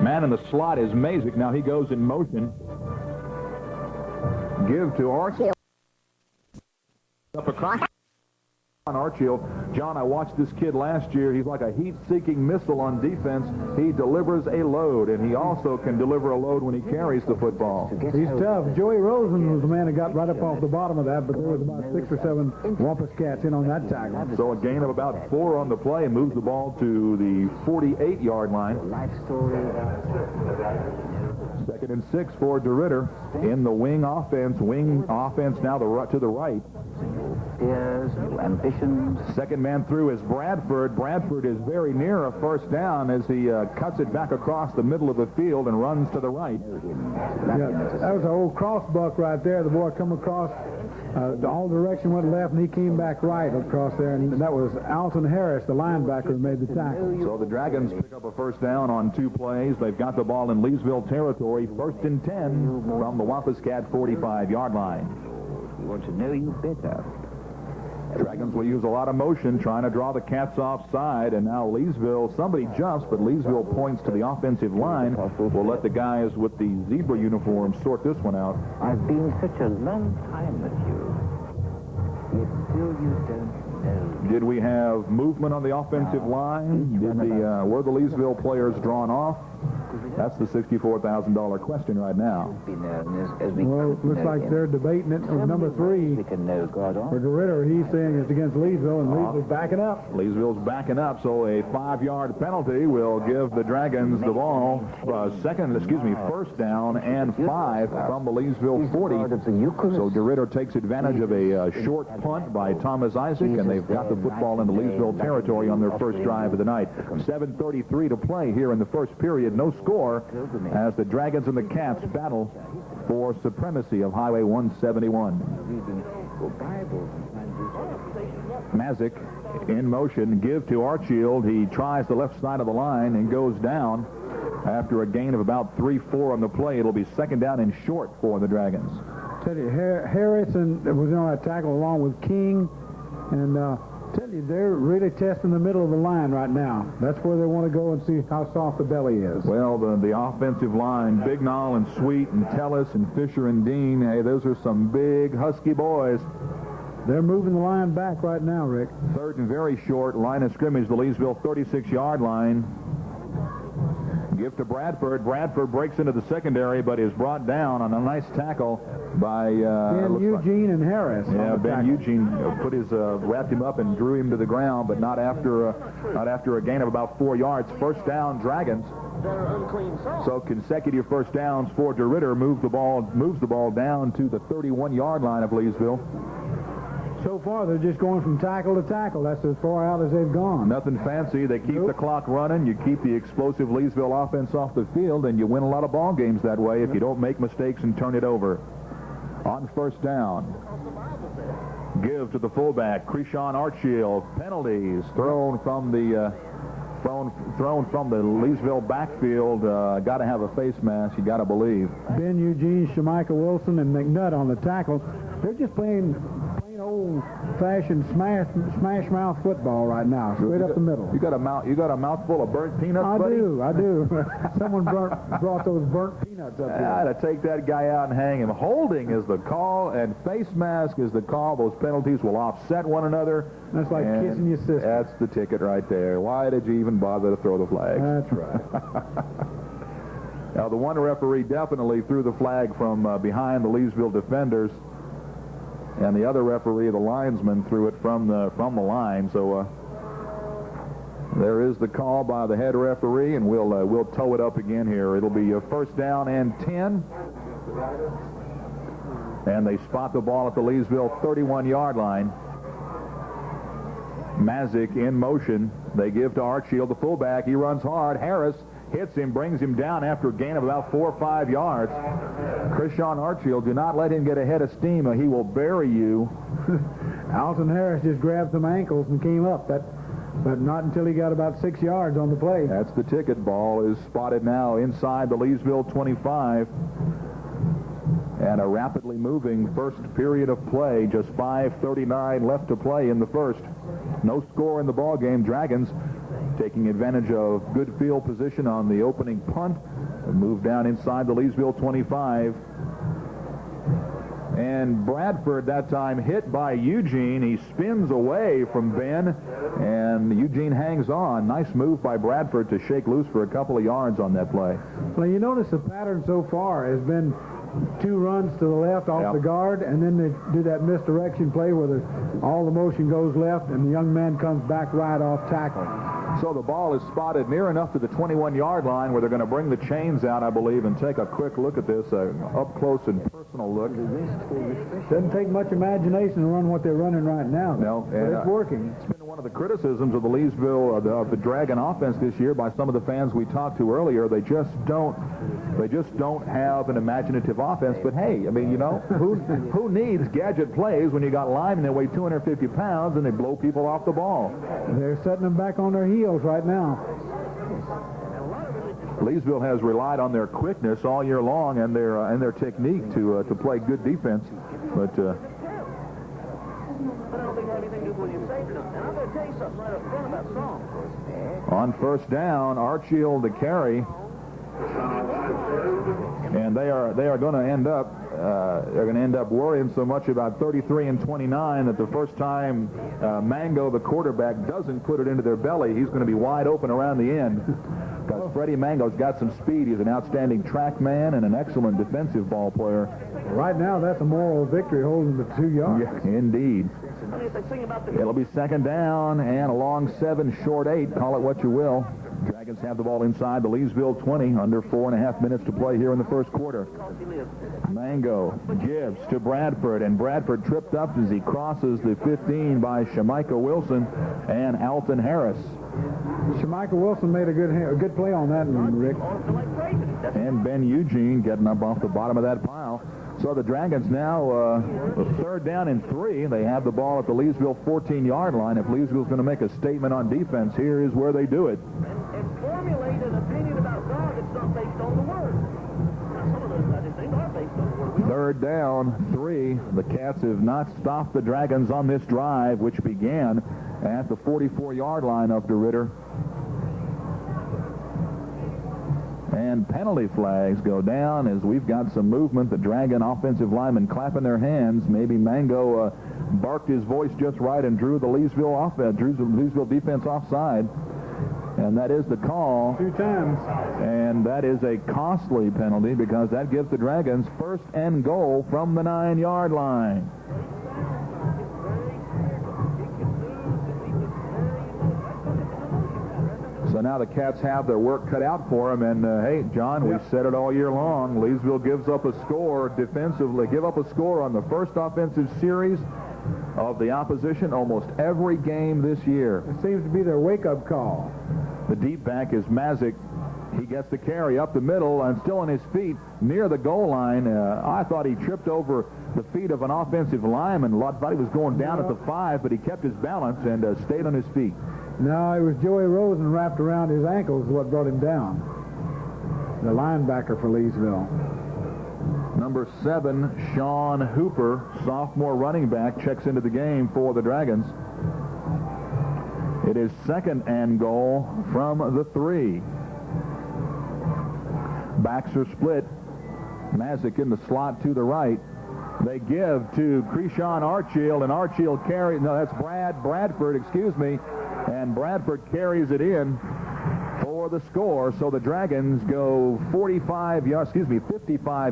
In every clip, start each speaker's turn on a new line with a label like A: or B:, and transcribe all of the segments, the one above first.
A: Man in the slot is Mazik. Now he goes in motion. Give to Archie. Up across. Archiel. John, I watched this kid last year. He's like a heat-seeking missile on defense. He delivers a load, and he also can deliver a load when he carries the football.
B: He's tough. Joey Rosen was the man that got right up off the bottom of that, but there was about 6 or 7 Wampus cats in on that tackle.
A: So a gain of about 4 on the play, and moves the ball to the 48-yard line. Second and 6 for DeRidder in the wing offense. Wing offense now to the right.
C: Fears, new ambitions.
A: Second man through is Bradford. Bradford is very near a first down as he cuts it back across the middle of the field and runs to the right.
B: Yeah, that was an old crossbuck right there. The boy come across, all direction went left, and he came back right across there, and that was Alton Harris, the linebacker, who made the tackle.
A: So the Dragons pick up a first down on 2 plays. They've got the ball in Leesville territory. First and 10 from the Wampus Cat 45-yard line.
C: We want to know you better.
A: Dragons will use a lot of motion trying to draw the Cats offside, and now Leesville, somebody jumps, but Leesville points to the offensive line. We'll let the guys with the zebra uniforms sort this one out.
C: I've been such a long time with you, yet still you don't know.
A: Did we have movement on the offensive line? Were the Leesville players drawn off? That's the $64,000 question right now.
B: Well, looks like they're debating it with number 3. For DeRidder, he's saying it's against Leesville, and Leesville's backing up.
A: Leesville's backing up, so a 5-yard penalty will give the Dragons the ball. First down and 5 from the Leesville 40. So DeRidder takes advantage of a short punt by Thomas Isaac, and they've got the football in the Leesville territory on their first drive of the night. 7:33 to play here in the first period. No score as the Dragons and the Cats battle for supremacy of Highway 171. Mazik in motion. Give to Archield. He tries the left side of the line and goes down after a gain of about 3-4 on the play. It'll be second down and short for the Dragons.
B: Tell you, Harrison was on that tackle along with King, and tell you, they're really testing the middle of the line right now. That's where they want to go and see how soft the belly is.
A: Well, the offensive line, Bignall and Sweet and Tellis and Fisher and Dean, hey, those are some big, husky boys.
B: They're moving the line back right now, Rick.
A: Third and very short, line of scrimmage, the Leesville 36-yard line. Give to Bradford. Bradford breaks into the secondary, but is brought down on a nice tackle by
B: Ben Eugene and Harris.
A: Yeah, Ben Eugene wrapped him up and drew him to the ground, but not after a gain of about 4 yards. First down, Dragons. So consecutive first downs for DeRidder. Moves the ball down to the 31-yard line of Leesville.
B: So far, they're just going from tackle to tackle. That's as far out as they've gone.
A: Nothing fancy. They keep the clock running. You keep the explosive Leesville offense off the field, and you win a lot of ball games that way if you don't make mistakes and turn it over. On first down, give to the fullback, Krishan Archiel. Penalties thrown from the Leesville backfield. Got to have a face mask, you got to believe.
B: Ben Eugene, Shamika Wilson, and McNutt on the tackle. They're just playing old-fashioned smash mouth football right now, straight up the middle.
A: You got a mouthful of burnt peanuts, buddy?
B: I do. Someone brought those burnt peanuts up here.
A: I got to take that guy out and hang him. Holding is the call, and face mask is the call. Those penalties will offset one another.
B: That's like kissing your sister.
A: That's the ticket right there. Why did you even bother to throw the flag?
B: That's right.
A: Now, the one referee definitely threw the flag from behind the Leesville defenders. And the other referee, the linesman, threw it from the line. So there is the call by the head referee, and we'll tow it up again here. It'll be a first down and 10. And they spot the ball at the Leesville 31-yard line. Mazik in motion. They give to Archiel, the fullback. He runs hard. Harris hits him, brings him down after a gain of about 4 or 5 yards. Krishan Archiel, do not let him get ahead of steam or he will bury you.
B: Alton Harris just grabbed some ankles and came up, but not until he got about 6 yards on the play.
A: That's the ticket. Ball is spotted now inside the Leesville 25. And a rapidly moving first period of play. Just 5:39 left to play in the first. No score in the ball game. Dragons taking advantage of good field position on the opening punt. Move down inside the Leesville 25. And Bradford that time hit by Eugene. He spins away from Ben, and Eugene hangs on. Nice move by Bradford to shake loose for a couple of yards on that play.
B: Well, you notice the pattern so far has been 2 runs to the left off the guard, and then they do that misdirection play where all the motion goes left, and the young man comes back right off tackle.
A: So the ball is spotted near enough to the 21-yard line where they're going to bring the chains out, I believe, and take a quick look at this, up close and personal look.
B: Doesn't take much imagination to run what they're running right now.
A: No,
B: but it's working.
A: It's been one of the criticisms of the Leesville, of the Dragon offense this year by some of the fans we talked to earlier. They just don't have an imaginative offense. But hey, I mean, you know, who needs gadget plays when you got linemen that weigh 250 pounds and they blow people off the ball?
B: They're setting them back on their heels right now.
A: Leesville has relied on their quickness all year long and their technique to play good defense, but. On first down, Archfield to carry, and they are going to end up worrying so much about 33 and 29 that the first time Mango, the quarterback, doesn't put it into their belly, he's going to be wide open around the end. Because Freddie Mango's got some speed. He's an outstanding track man and an excellent defensive ball player.
B: Right now, that's a moral victory holding the 2 yards.
A: Yeah, indeed. It'll be second down and a long 7, short 8. Call it what you will. Dragons have the ball inside the Leesville 20. Under 4.5 minutes to play here in the first quarter. Mango gives to Bradford, and Bradford tripped up as he crosses the 15 by Shamika Wilson and Alton Harris.
B: Shamika Wilson made a good play on that one, Rick.
A: And Ben Eugene getting up off the bottom of that pile. So the Dragons now, third down and 3. They have the ball at the Leesville 14-yard line. If Leesville's going to make a statement on defense, here is where they do it.
D: And formulate an opinion about God that's not based on the Word. Now, some of those things are based on the Word.
A: Third down, 3. The Cats have not stopped the Dragons on this drive, which began at the 44-yard line of DeRidder. And penalty flags go down as we've got some movement. The Dragon offensive linemen clapping their hands. Maybe Mango barked his voice just right and drew the Leesville defense offside. And that is the call.
B: 2 times.
A: And that is a costly penalty because that gives the Dragons first and goal from the 9-yard line. So now the Cats have their work cut out for them. And, hey, John, we said it all year long. Leesville gives up a score defensively. Give up a score on the first offensive series of the opposition almost every game this year.
B: It seems to be their wake-up call.
A: The deep back is Mazik. He gets the carry up the middle and still on his feet near the goal line. I thought he tripped over the feet of an offensive lineman. Thought he was going down at the 5, but he kept his balance and stayed on his feet.
B: No, it was Joey Rosen wrapped around his ankles what brought him down. The linebacker for Leesville.
A: Number 7, Sean Hooper, sophomore running back, checks into the game for the Dragons. It is second and goal from the 3. Backs are split. Mazik in the slot to the right. They give to Krishan Archfield, and Archfield carries. No, that's Bradford, excuse me. And Bradford carries it in for the score. So the Dragons go 55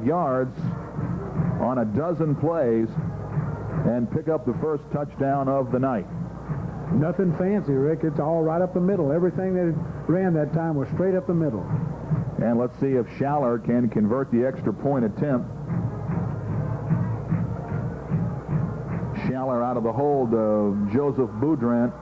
A: yards on a dozen plays and pick up the first touchdown of the night.
B: Nothing fancy, Rick. It's all right up the middle. Everything they ran that time was straight up the middle.
A: And let's see if Schaller can convert the extra point attempt. Schaller out of the hold of Joseph Boudrant.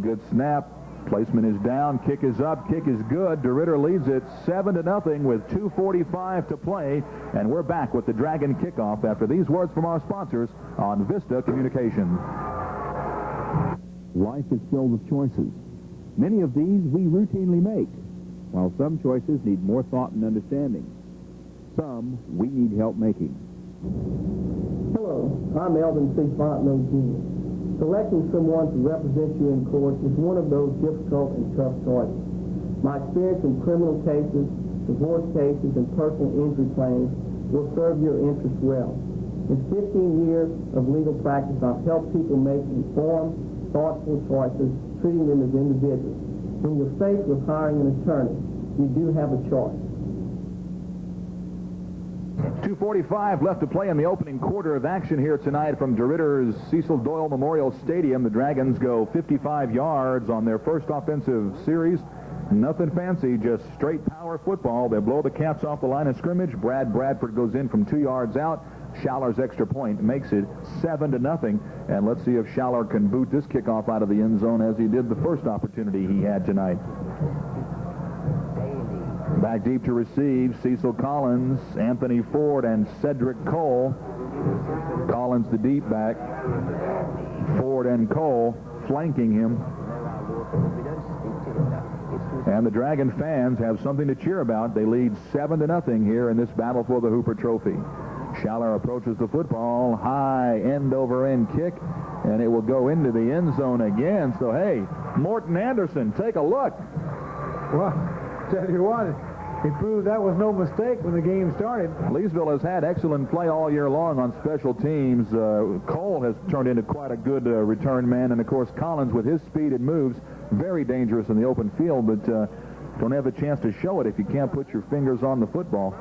A: Good snap. Placement is down. Kick is up. Kick is good. DeRidder leads it 7-0 with 2:45 to play. And we're back with the Dragon kickoff after these words from our sponsors on Vista Communications.
E: Life is filled with choices. Many of these we routinely make, while some choices need more thought and understanding. Some we need help making.
F: Hello, I'm Elvin C. Fontenot Jr. Selecting someone to represent you in court is one of those difficult and tough choices. My experience in criminal cases, divorce cases, and personal injury claims will serve your interests well. In 15 years of legal practice, I've helped people make informed, thoughtful choices, treating them as individuals. When you're faced with hiring an attorney, you do have a choice.
A: 2:45 left to play in the opening quarter of action here tonight from DeRidder's Cecil Doyle Memorial Stadium. The Dragons go 55 yards on their first offensive series. Nothing fancy, just straight power football. They blow the Cats off the line of scrimmage. Brad Bradford goes in from 2 yards out. Schaller's extra point makes it 7-0. And let's see if Schaller can boot this kickoff out of the end zone as he did the first opportunity he had tonight. Back deep to receive, Cecil Collins, Anthony Ford, and Cedric Cole. Collins the deep back. Ford and Cole flanking him. And the Dragon fans have something to cheer about. They lead 7-0 here in this battle for the Hooper Trophy. Schaller approaches the football, high end-over-end kick, and it will go into the end zone again. So, hey, Morton Anderson, take a look.
B: Well, tell you what, he proved that was no mistake when the game started.
A: Leesville has had excellent play all year long on special teams. Cole has turned into quite a good return man, and, of course, Collins, with his speed and moves, very dangerous in the open field, but don't have a chance to show it if you can't put your fingers on the football.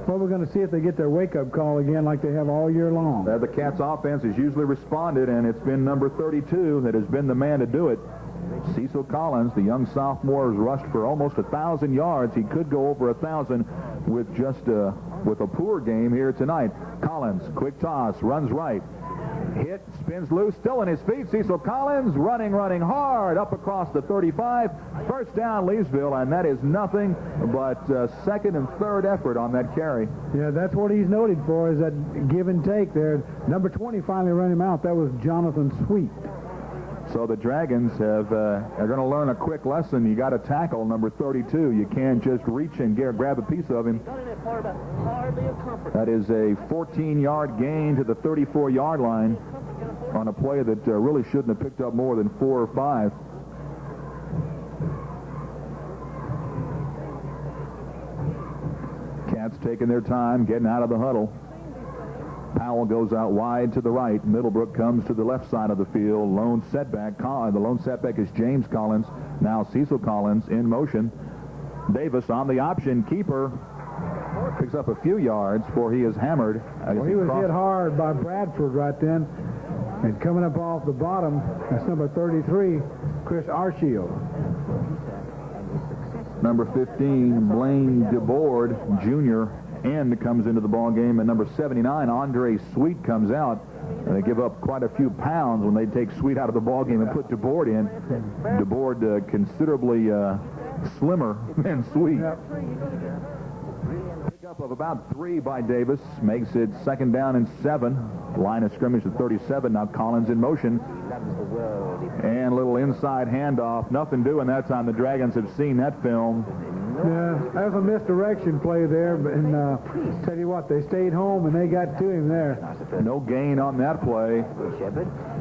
B: Well, we're going to see if they get their wake-up call again like they have all year long.
A: The Cats' offense has usually responded, and it's been number 32 that has been the man to do it. Cecil Collins, the young sophomore, has rushed for almost 1,000 yards. He could go over 1,000 with just with a poor game here tonight. Collins, quick toss, runs right. Hit, spins loose, still on his feet. Cecil Collins running hard up across the 35. First down, Leesville, and that is nothing but second and third effort on that carry.
B: Yeah, that's what he's noted for, is that give and take there. Number 20 finally ran him out. That was Jonathan Sweet.
A: So the Dragons are going to learn a quick lesson. You got to tackle number 32. You can't just reach and grab a piece of him. That is a 14-yard gain to the 34-yard line on a play that really shouldn't have picked up more than 4 or 5. Cats taking their time, getting out of the huddle. Powell goes out wide to the right. Middlebrook comes to the left side of the field. Lone setback. The lone setback is James Collins. Now Cecil Collins in motion. Davis on the option. Keeper picks up a few yards before he is hammered.
B: Well, he was hit hard by Bradford right then. And coming up off the bottom, that's number 33, Chris Archio.
A: Number 15, Blaine DeBoard, Jr., end comes into the ball game, and number 79, Andre Sweet, comes out. And they give up quite a few pounds when they take Sweet out of the ball game and put DeBoard in. DeBoard considerably slimmer than Sweet. Yep. Pick up of about 3 by Davis makes it second down and 7. Line of scrimmage at 37. Now Collins in motion. And a little inside handoff. Nothing doing that time. The Dragons have seen that film.
B: Yeah, that was a misdirection play there, and tell you what, they stayed home and they got to him there.
A: No gain on that play.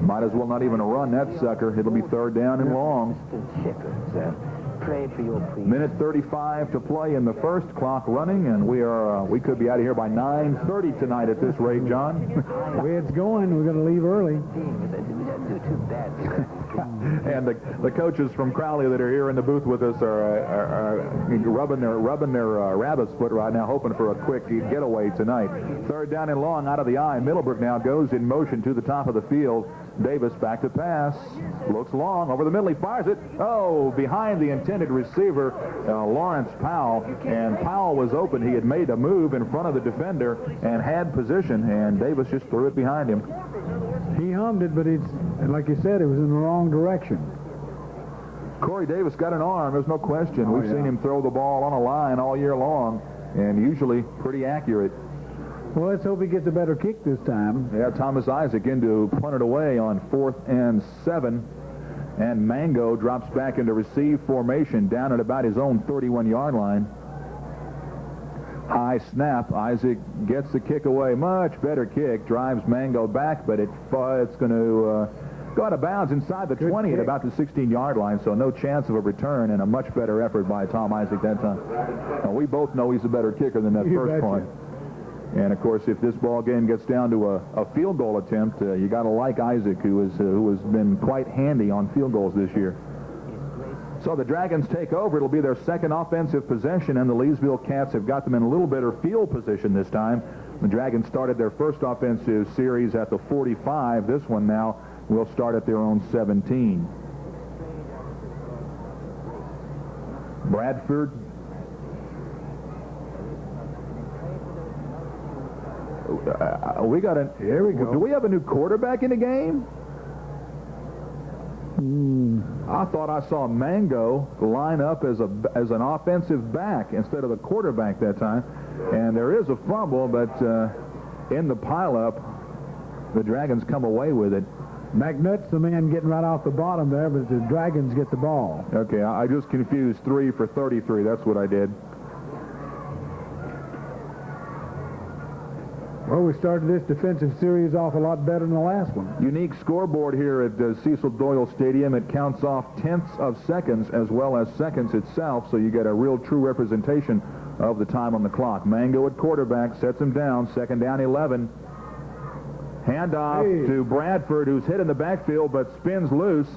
A: Might as well not even run that sucker. It'll be third down and long. Minute 35 to play in the first. Clock running, and we could be out of here by 9:30 tonight at this rate, John.
B: The way it's going, we're going to leave early.
A: And the coaches from Crowley that are here in the booth with us are rubbing their rabbit's foot right now, hoping for a quick getaway tonight. Third down and long out of the eye. Middlebrook now goes in motion to the top of the field. Davis back to pass. Looks long. Over the middle. He fires it. Oh, behind the intended receiver, Lawrence Powell. And Powell was open. He had made a move in front of the defender and had position, and Davis just threw it behind him.
B: He hummed it, but it's, like you said, it was in the wrong direction.
A: Corey Davis got an arm. There's no question. We've seen him throw the ball on a line all year long, and usually pretty accurate.
B: Well, let's hope he gets a better kick this time.
A: Yeah, Thomas Isaac in to punt it away on 4th and 7. And Mango drops back into receive formation down at about his own 31-yard line. High snap. Isaac gets the kick away. Much better kick. Drives Mango back, but it's going to Go out of bounds inside the 20 at about the 16-yard line, so no chance of a return and a much better effort by Tom Isaac that time. Now, we both know he's a better kicker than that first point. And, of course, if this ball game gets down to a field goal attempt, you got to like Isaac, who has been quite handy on field goals this year. So the Dragons take over. It'll be their second offensive possession, and the Leesville Cats have got them in a little better field position this time. The Dragons started their first offensive series at the 45. This one now will start at their own 17. Bradford. Here we go. Do we have a new quarterback in the game? I thought I saw Mango line up as an offensive back instead of the quarterback that time. And there is a fumble, but in the pileup, the Dragons come away with it.
B: McNutt's the man getting right off the bottom there, but the Dragons get the ball.
A: Okay, I just confused 3 for 33. That's what I did.
B: Well, we started this defensive series off a lot better than the last one.
A: Unique scoreboard here at Cecil Doyle Stadium. It counts off tenths of seconds as well as seconds itself, so you get a real true representation of the time on the clock. Mango at quarterback, sets him down, second down 11. Handoff to Bradford, who's hit in the backfield but spins loose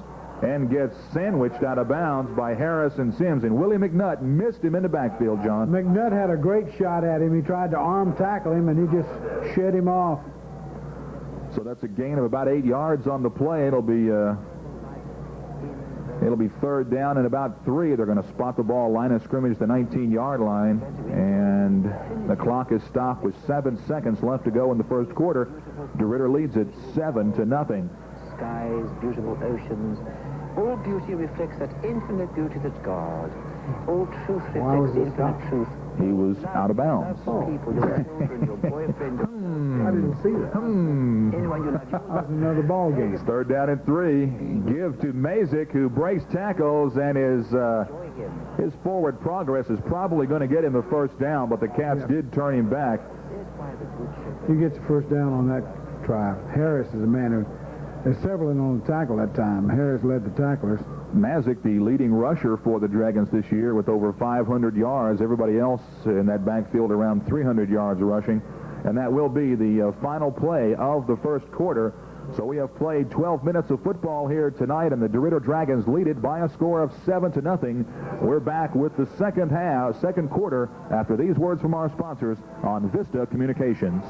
A: and gets sandwiched out of bounds by Harris and Sims. And Willie McNutt missed him in the backfield, John.
B: McNutt had a great shot at him. He tried to arm tackle him, and he just shed him off.
A: So that's a gain of about 8 yards on the play. It'll be third down and about 3. They're going to spot the ball, line of scrimmage, the 19-yard line. And the clock is stopped with 7 seconds left to go in the first quarter. DeRidder leads it 7-0.
C: Skies, beautiful oceans. All beauty reflects that infinite beauty that's God. All truth reflects the infinite truth.
A: He was out of bounds.
C: People, your children, your boyfriend.
B: I didn't see that.
C: Anyone you love.
B: That was another ball game.
A: It's third down and 3. Give to Mazik, who breaks tackles, and his forward progress is probably going to get him the first down, but the Cats did turn him back.
B: He gets the first down on that try. Harris is a man who... There's several in on the tackle that time. Harris led the tacklers.
A: Mazik, the leading rusher for the Dragons this year with over 500 yards. Everybody else in that backfield around 300 yards rushing. And that will be the final play of the first quarter. So we have played 12 minutes of football here tonight, and the DeRidder Dragons lead it by a score of 7-0. We're back with the second quarter after these words from our sponsors on Vista Communications.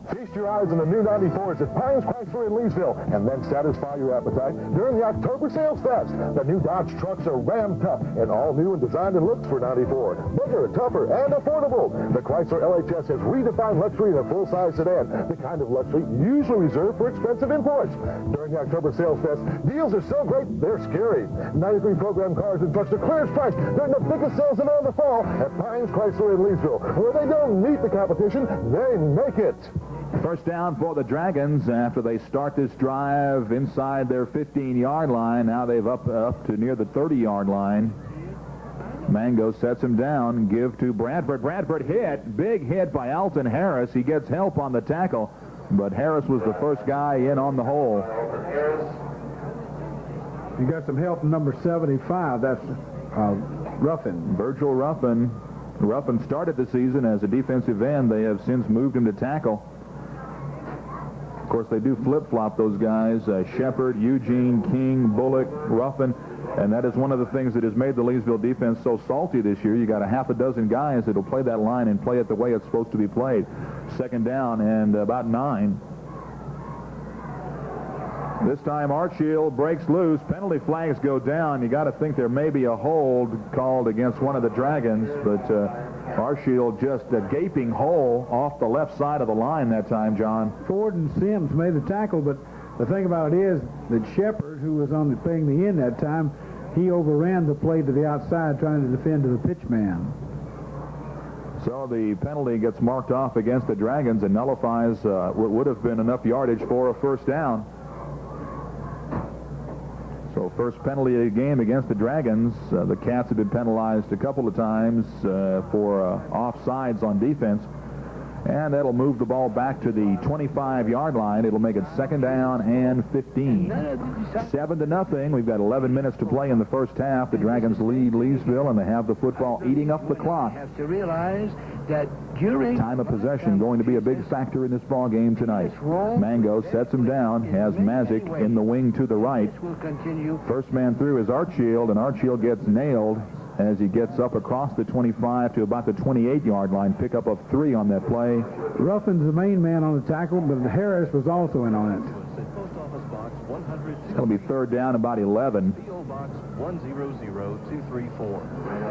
G: Feast your eyes on the new 94s at Pines Chrysler in Leesville, and then satisfy your appetite during the October Sales Fest. The new Dodge trucks are rammed up and all new and designed and looked for 94. Bigger, tougher, and affordable. The Chrysler LHS has redefined luxury in a full-size sedan, the kind of luxury usually reserved for expensive imports. During the October Sales Fest, deals are so great, they're scary. 93 program cars and trucks are clearance price during the biggest sales of all the fall at Pines Chrysler in Leesville, where they don't meet the competition, they make it.
A: First down for the Dragons after they start this drive inside their 15-yard line. Now they've up to near the 30-yard line. Mango sets him down. Give to Bradford. Bradford hit. Big hit by Alton Harris. He gets help on the tackle, but Harris was the first guy in on the hole.
B: You got some help from number 75. That's Ruffin.
A: Virgil Ruffin. Ruffin started the season as a defensive end. They have since moved him to tackle. Of course, they do flip-flop those guys, Shepard, Eugene, King, Bullock, Ruffin, and that is one of the things that has made the Leesville defense so salty this year. You got a half a dozen guys that will play that line and play it the way it's supposed to be played. Second down and about 9. This time, Archfield breaks loose. Penalty flags go down. You got to think there may be a hold called against one of the Dragons, but Archfield just a gaping hole off the left side of the line that time, John.
B: Ford and Sims made the tackle, but the thing about it is that Shepard, who was on playing the end that time, he overran the play to the outside trying to defend to the pitch man.
A: So the penalty gets marked off against the Dragons and nullifies what would have been enough yardage for a first down. So first penalty of the game against the Dragons. The Cats have been penalized a couple of times for offsides on defense. And that'll move the ball back to the 25-yard line. It'll make it 2nd down and 15. 7-0. We've got 11 minutes to play in the first half. The Dragons lead Leesville, and they have the football eating up the clock.
C: Have to realize that during
A: Time of possession going to be a big factor in this ball game tonight. Mango sets him down, has Mazik in the wing to the right.
C: will continue.
A: First man through is Archfield, and Archfield gets nailed as he gets up across the 25 to about the 28-yard line. Pickup of 3 on that play.
B: Ruffin's the main man on the tackle, but Harris was also in on it.
H: Post Office Box 100.
A: It'll be 3rd down, about 11.
H: P.O. Box 100234.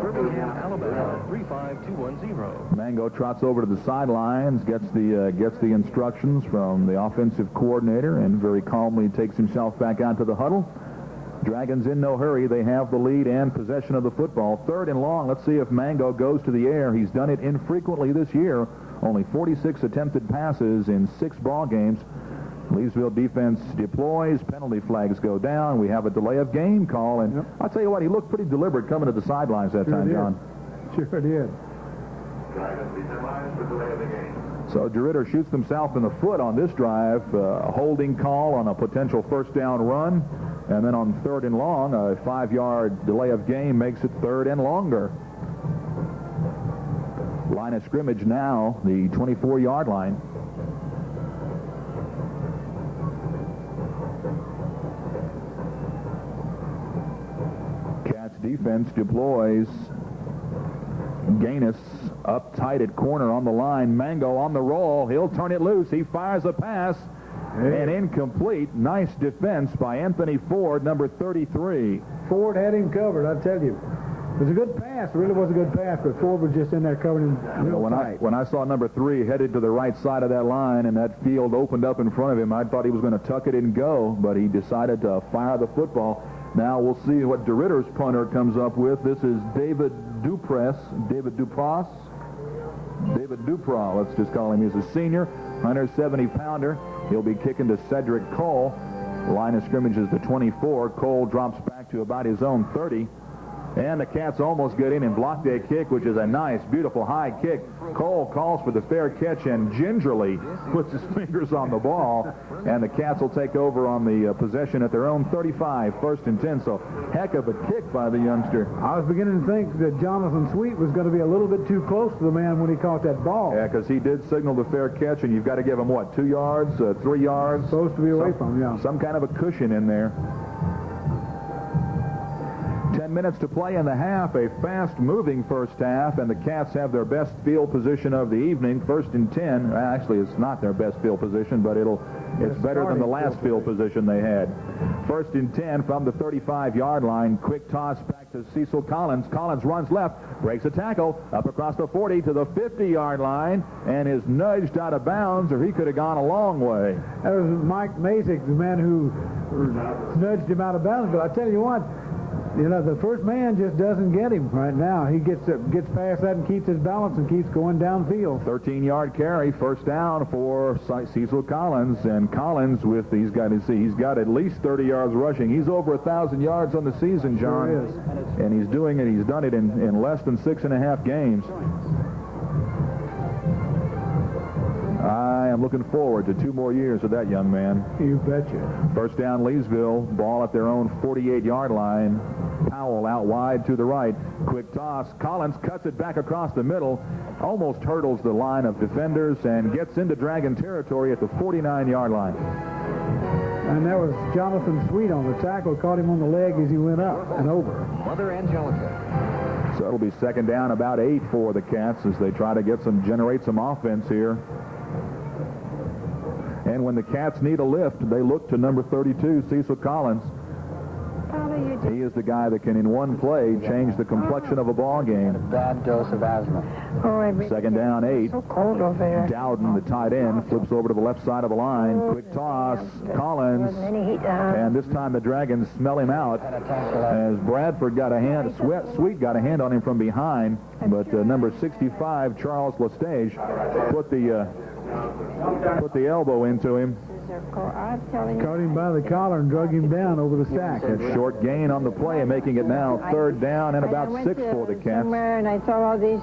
H: Birmingham, Alabama 35210.
A: Mango trots over to the sidelines, gets the instructions from the offensive coordinator, and very calmly takes himself back out to the huddle. Dragons in no hurry. They have the lead and possession of the football. 3rd and long. Let's see if Mango goes to the air. He's done it infrequently this year. Only 46 attempted passes in 6 ball games. Leesville defense deploys. Penalty flags go down. We have a delay of game call. And I'll tell you what, he looked pretty deliberate coming to the sidelines that time, John.
B: Sure did.
A: So DeRidder shoots himself in the foot on this drive. A holding call on a potential 1st down run. And then on 3rd and long, a 5-yard delay of game makes it 3rd and longer. Line of scrimmage now, the 24-yard line. Cats defense deploys. Gaines up tight at corner on the line. Mango on the roll. He'll turn it loose. He fires a pass. And incomplete. Nice defense by Anthony Ford, number 33.
B: Ford had him covered, I tell you. It was a good pass. It really was a good pass, but Ford was just in there covering him real tight.
A: When I saw number 3 headed to the right side of that line and that field opened up in front of him, I thought he was going to tuck it and go, but he decided to fire the football. Now we'll see what DeRidder's punter comes up with. This is David Dupras, let's just call him. He's a senior, 170-pounder. He'll be kicking to Cedric Cole. The line of scrimmage is the 24. Cole drops back to about his own 30. And the Cats almost get in and block their kick, which is a nice, beautiful high kick. Cole calls for the fair catch and gingerly puts his fingers on the ball. And the Cats will take over on the possession at their own 35, 1st and 10. So heck of a kick by the youngster.
B: I was beginning to think that Jonathan Sweet was going to be a little bit too close to the man when he caught that ball.
A: Yeah, because he did signal the fair catch, and you've got to give him, what, 2 yards, 3 yards?
B: Supposed to be away from him, yeah.
A: Some kind of a cushion in there. 10 minutes to play in the half, a fast-moving first half, and the Cats have their best field position of the evening, 1st and 10. Actually, it's not their best field position, but it's better than the last field position they had. 1st and 10 from the 35-yard line. Quick toss back to Cecil Collins. Collins runs left, breaks a tackle, up across the 40 to the 50-yard line, and is nudged out of bounds, or he could have gone a long way.
B: That was Mike Mazik, the man who nudged him out of bounds. But I tell you what, you know, the first man just doesn't get him right now. He gets past that and keeps his balance and keeps going downfield.
A: 13-yard carry, 1st down for Cecil Collins. And Collins, he's got at least 30 yards rushing. He's over 1,000 yards on the season, John.
B: Sure is.
A: And he's done it in less than 6.5 games. I am looking forward to 2 more years of that young man.
B: You betcha.
A: 1st down, Leesville. Ball at their own 48-yard line. Powell out wide to the right. Quick toss. Collins cuts it back across the middle. Almost hurdles the line of defenders and gets into Dragon territory at the 49-yard line.
B: And that was Jonathan Sweet on the tackle. Caught him on the leg as he went up and over.
C: Mother Angelica.
A: So it'll be 2nd down, about 8 for the Cats as they try to generate some offense here. And when the Cats need a lift, they look to number 32, Cecil Collins. He is the guy that can, in one play, change the complexion of a ball game.
C: A bad dose of asthma.
A: 2nd down, 8.
I: So cold over there.
A: Dowden, the tight end, flips over to the left side of the line. Quick toss. Collins. And this time the Dragons smell him out as Bradford got a hand. Sweet got a hand on him from behind. But number 65, Charles Lestage, put the elbow into him.
B: Caught him by the collar and drug him down over the sack.
A: A short gain on the play, making it now 3rd down and about 6 for the Cats.
I: And I saw all these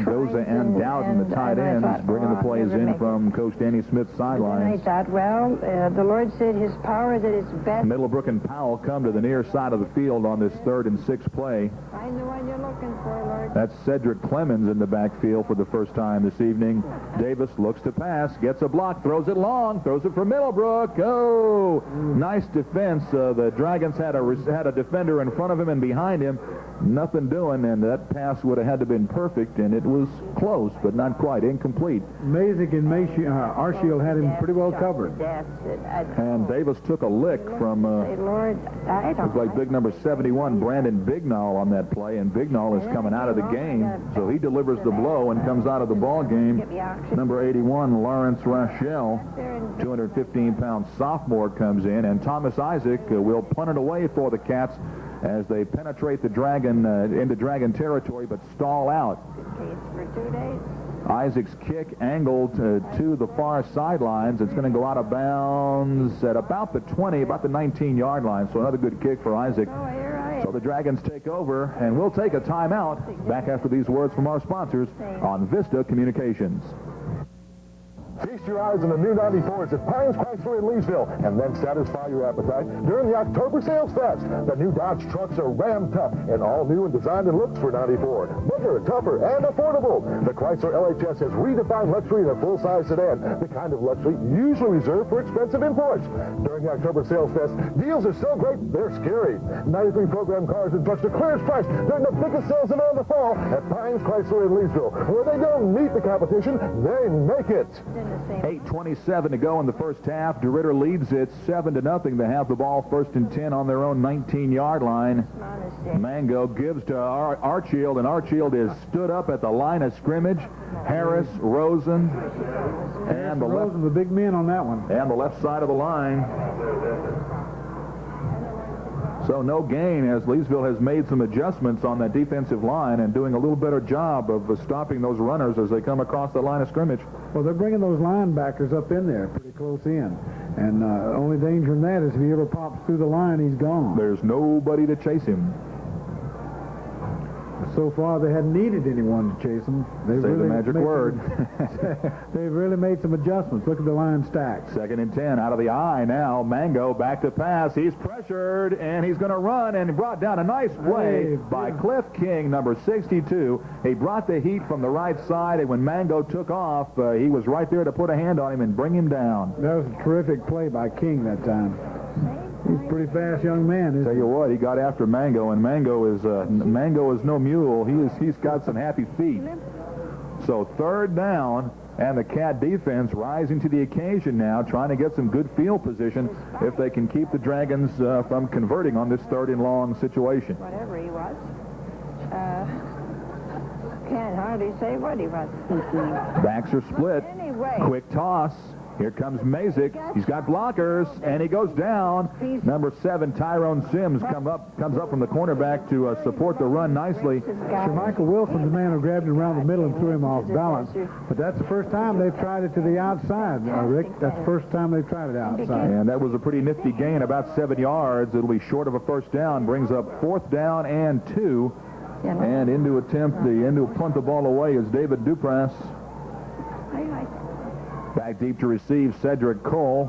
A: Goza and Dowden, the tight ends, bringing the plays in from Coach Danny Smith's
I: And I
A: sidelines.
I: thought, well, the Lord said his power is at its best.
A: Middlebrook and Powell come to the near side of the field on this 3rd and 6 play.
I: Find the one you're looking for, Lord.
A: That's Cedric Clemens in the backfield for the first time this evening. Davis looks to pass, gets a block, throws it long, throws it for Middlebrook. Oh, nice defense. The Dragons had a defender in front of him and behind him. Nothing doing, and that pass would have had to have been perfect, and it was close, but not quite, incomplete.
B: Mazik and Arshiel had him pretty well covered.
A: And Davis took a lick from
I: Lord, I don't
A: looks like big number 71, Brandon Bignall, on that play, and Bignall is coming out of the game, so he delivers the blow and comes out of the ball game. Number 81, Lawrence Rochelle, 215-pound sophomore, comes in, and Thomas Isaac will punt it away for the Cats as they penetrate the Dragon into Dragon territory, but stall out.
I: for 2 days.
A: Isaac's kick angled to the far sidelines. It's going to go out of bounds at about the 20, about the 19-yard line. So another good kick for Isaac. So the Dragons take over, and we'll take a timeout. Back after these words from our sponsors on Vista Communications.
G: Feast your eyes on the new 94s at Pines, Chrysler, and Leesville, and then satisfy your appetite during the October Sales Fest. The new Dodge trucks are Ram tough and all new and designed and looks for 94. Bigger, tougher, and affordable. The Chrysler LHS has redefined luxury in a full-size sedan, the kind of luxury usually reserved for expensive imports. During the October Sales Fest, deals are so great, they're scary. 93 program cars and trucks are clearance priced during the biggest sales event of the fall at Pines, Chrysler, and Leesville, where they don't meet the competition, they make it.
A: 8:27 to go in the first half. DeRidder leads it 7-0. They have the ball 1st and 10 on their own 19-yard line. Mango gives to Archield, and Archield is stood up at the line of scrimmage. Harris, Rosen, and the left,
B: the big men on that one.
A: And the left side of the line. So no gain, as Leesville has made some adjustments on that defensive line and doing a little better job of stopping those runners as they come across the line of scrimmage.
B: Well, they're bringing those linebackers up in there pretty close in. And only danger in that is if he ever pops through the line, he's gone.
A: There's nobody to chase him.
B: So far, they hadn't needed anyone to chase them.
A: Say the magic word.
B: They've really made some adjustments. Look at the line stacks.
A: 2nd and 10 out of the eye now. Mango back to pass. He's pressured, and he's going to run, and brought down a nice play by Cliff King, number 62. He brought the heat from the right side, and when Mango took off, he was right there to put a hand on him and bring him down.
B: That was a terrific play by King that time. He's a pretty fast young man.
A: Tell you what, he got after Mango, and Mango is no mule. He's got some happy feet. So 3rd down, and the Cat defense rising to the occasion now, trying to get some good field position if they can keep the Dragons from converting on this 3rd and long situation.
I: Whatever he was. Can't hardly say what he was.
A: Backs are split.
I: Anyway.
A: Quick toss. Here comes Mazik. He's got blockers, and he goes down. Number 7, Tyrone Sims, comes up from the cornerback to support the run nicely.
B: Sir Michael Wilson's the man who grabbed him around the middle and threw him off balance. But that's the first time they've tried it to the outside, Rick. That's the first time they've tried it outside.
A: And that was a pretty nifty gain, about 7 yards. It'll be short of a first down. Brings up 4th down and 2. And into punt the ball away is David Duprass. Back deep to receive Cedric Cole.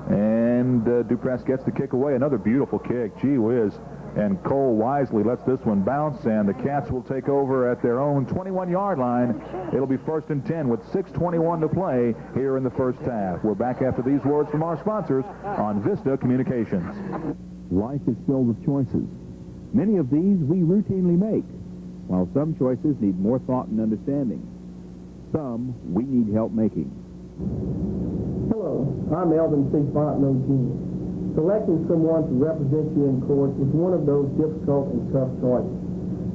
A: And Duprass gets the kick away. Another beautiful kick. Gee whiz. And Cole wisely lets this one bounce, and the Cats will take over at their own 21-yard line. It'll be 1st and 10 with 6:21 to play here in the first half. We're back after these words from our sponsors on Vista Communications.
E: Life is filled with choices. Many of these we routinely make, while some choices need more thought and understanding. Some we need help making.
F: Hello, I'm Elvin C. Fontenot Jr. Selecting someone to represent you in court is one of those difficult and tough choices.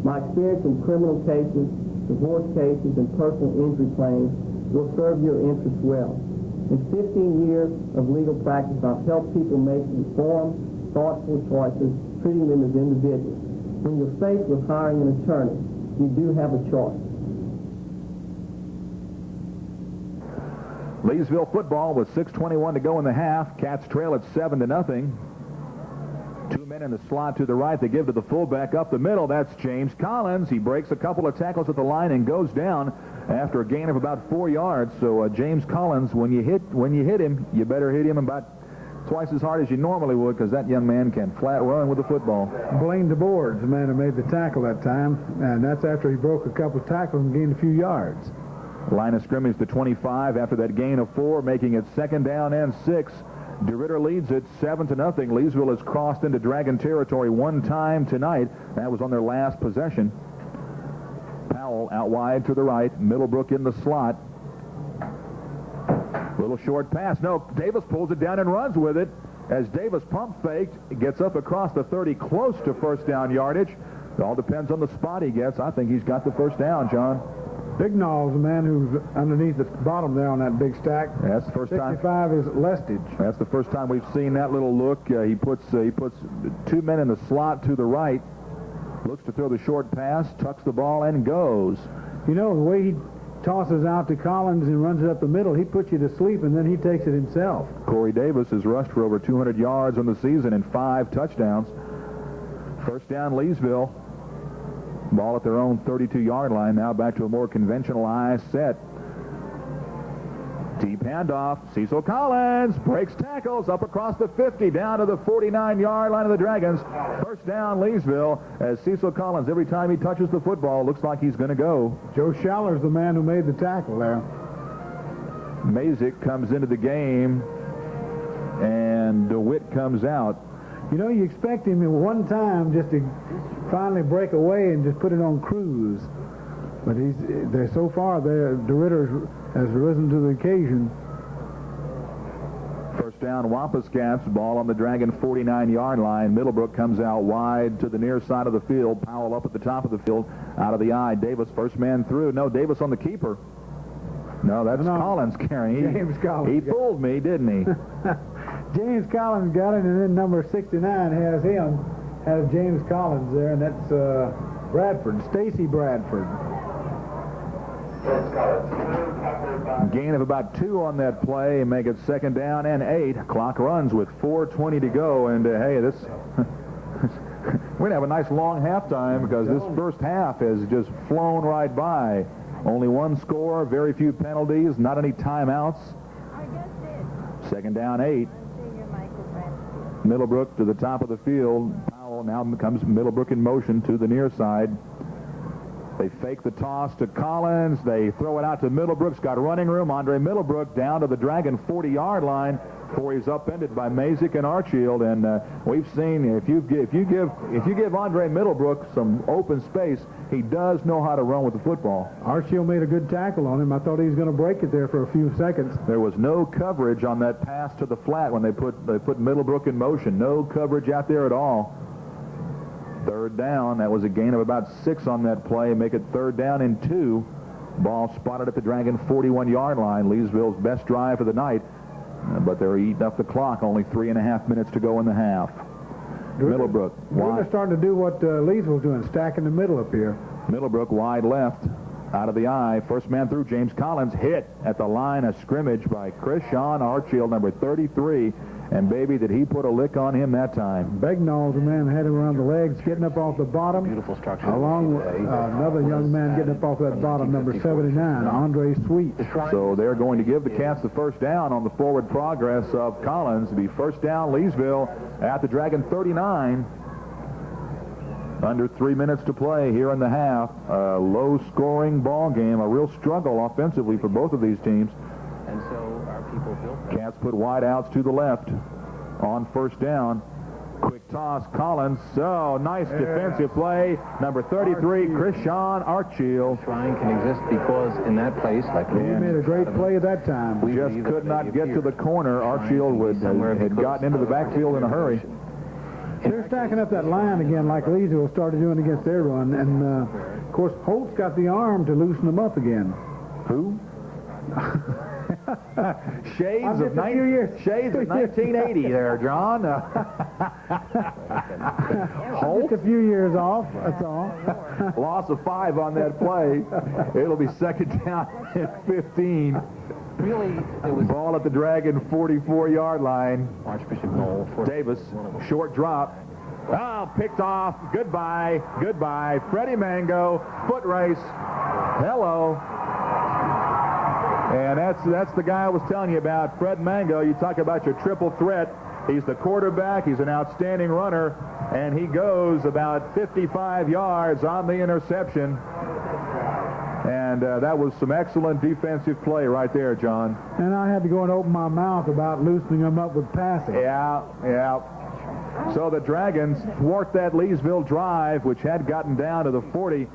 F: My experience in criminal cases, divorce cases, and personal injury claims will serve your interests well. In 15 years of legal practice, I've helped people make informed, thoughtful choices, treating them as individuals. When you're faced with hiring an attorney, you do have a choice.
A: Leesville football with 6:21 to go in the half. Cats trail at 7-0. 2 minutes. men in the slot to the right. They give to the fullback up the middle. That's James Collins. He breaks a couple of tackles at the line and goes down after a gain of about 4 yards. So James Collins, when you hit him, you better hit him about twice as hard as you normally would, because that young man can flat run with the football.
B: Blaine DeBoard, the man who made the tackle that time, and that's after he broke a couple of tackles and gained a few yards.
A: Line of scrimmage to 25 after that gain of 4, making it 2nd down and 6. DeRidder leads it 7-0. Leesville has crossed into Dragon territory one time tonight. That was on their last possession. Powell out wide to the right. Middlebrook in the slot. Little short pass. No, Davis pulls it down and runs with it. As Davis pump faked, gets up across the 30, close to first down yardage. It all depends on the spot he gets. I think he's got the first down, John.
B: Bignall's the man who's underneath the bottom there on that big stack.
A: That's the first time.
B: 65 is Lestage.
A: That's the first time we've seen that little look. He puts 2 men in the slot to the right. Looks to throw the short pass, tucks the ball, and goes.
B: You know, the way he tosses out to Collins and runs it up the middle, he puts you to sleep, and then he takes it himself.
A: Corey Davis has rushed for over 200 yards on the season and 5 touchdowns. First down, Leesville. Ball at their own 32-yard line. Now back to a more conventional I set. Deep handoff. Cecil Collins breaks tackles up across the 50, down to the 49-yard line of the Dragons. First down, Leesville, as Cecil Collins, every time he touches the football, looks like he's going to go.
B: Joe Schaller's the man who made the tackle there.
A: Mazik comes into the game, and DeWitt comes out.
B: You know, you expect him at one time just to finally break away and just put it on cruise. But so far, DeRidder has risen to the occasion.
A: First down, Wampuscats. Ball on the Dragon 49-yard line. Middlebrook comes out wide to the near side of the field. Powell up at the top of the field, out of the eye. Davis, first man through. No, Davis on the keeper. No, that's Collins carrying.
B: James Collins.
A: He fooled me, didn't he?
B: James Collins got it, and then number 69 has James Collins there, and that's Bradford, Stacy Bradford.
A: Gain of about 2 on that play, make it 2nd down and 8. Clock runs with 4:20 to go, and hey, this we're gonna have a nice long halftime because this first half has just flown right by. Only 1 score, very few penalties, not any timeouts. 2nd down, 8. Middlebrook to the top of the field. Powell now comes Middlebrook in motion to the near side. They fake the toss to Collins. They throw it out to Middlebrook's got running room. Andre Middlebrook down to the Dragon 40-yard line before he's upended by Mazik and Archfield. And we've seen if you give Andre Middlebrook some open space, he does know how to run with the football.
B: Archfield made a good tackle on him. I thought he was going to break it there for a few seconds.
A: There was no coverage on that pass to the flat when they put Middlebrook in motion. No coverage out there at all. 3rd down. That was a gain of about 6 on that play. Make it 3rd down and 2. Ball spotted at the Dragon 41-yard line. Leesville's best drive of the night. But they're eating up the clock. Only 3.5 minutes to go in the half. Middlebrook.
B: They're starting to do what Leesville's doing, stack in the middle up here.
A: Middlebrook wide left. Out of the eye. First man through, James Collins. Hit at the line of scrimmage by Krishan Archfield, number 33. And, baby, did he put a lick on him that time.
B: Begnall's the man had him around the legs, getting up off the bottom.
C: Beautiful structure.
B: Along with another young man getting up off that bottom, number 79, Andre Sweet.
A: So they're going to give the Cats the first down on the forward progress of Collins. To be first down, Leesville at the Dragon 39. Under 3 minutes to play here in the half. A low-scoring ball game. A real struggle offensively for both of these teams.
C: And so our people built that.
A: Cats put wide outs to the left on first down. Quick toss, Collins. So nice defensive play. Number 33, Krishan Archfield.
C: Shrine can exist because in that place, like
B: he made a great play at that time.
A: We just could not get to the corner. Archfield had gotten into the backfield in a hurry.
B: They're stacking up that line again like Leesville started doing against their run. And, of course, Holt's got the arm to loosen them up again.
A: Who? Shades of 1980 there, John.
B: Holt? Just a few years off, that's all.
A: Loss of 5 on that play. It'll be 2nd down at 15.
C: Really, it was
A: ball at the Dragon 44-yard line.
C: Archbishop Knoll.
A: Davis, short drop. Oh, picked off. Goodbye. Goodbye. Freddie Mango. Foot race. Hello. And that's the guy I was telling you about, Fred Mango. You talk about your triple threat. He's the quarterback. He's an outstanding runner. And he goes about 55 yards on the interception. And that was some excellent defensive play right there, John.
B: And I had to go and open my mouth about loosening them up with passing.
A: Yeah. So the Dragons thwart that Leesville drive, which had gotten down to the 40,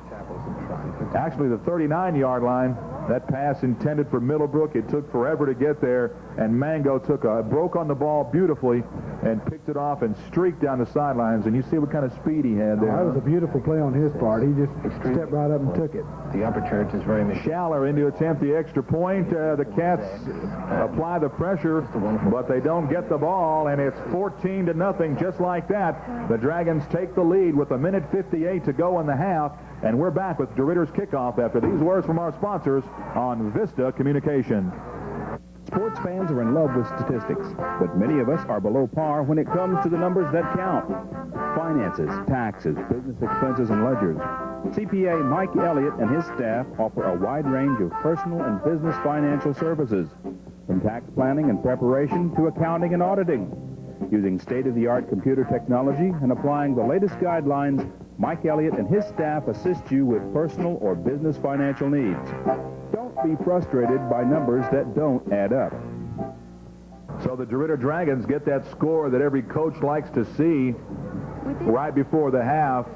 A: actually the 39-yard line. That pass intended for Middlebrook. It took forever to get there, and Mango broke on the ball beautifully and picked it off and streaked down the sidelines. And you see what kind of speed he had there.
B: That was a beautiful play on his part. He just stepped right up and took it.
C: The upper church is very
A: Schaller in to attempt the extra point. The Cats apply the pressure, but they don't get the ball, and it's 14-0 just like that. The Dragons take the lead with 1:58 to go in the half, and we're back with DeRidder's kickoff after these words from our sponsors on Vista Communication.
E: Sports fans are in love with statistics, but many of us are below par when it comes to the numbers that count. Finances, taxes, business expenses, and ledgers. CPA Mike Elliott and his staff offer a wide range of personal and business financial services, from tax planning and preparation to accounting and auditing. Using state-of-the-art computer technology and applying the latest guidelines, Mike Elliott and his staff assist you with personal or business financial needs. Don't be frustrated by numbers that don't add up.
A: So the DeRidder Dragons get that score that every coach likes to see right before the half.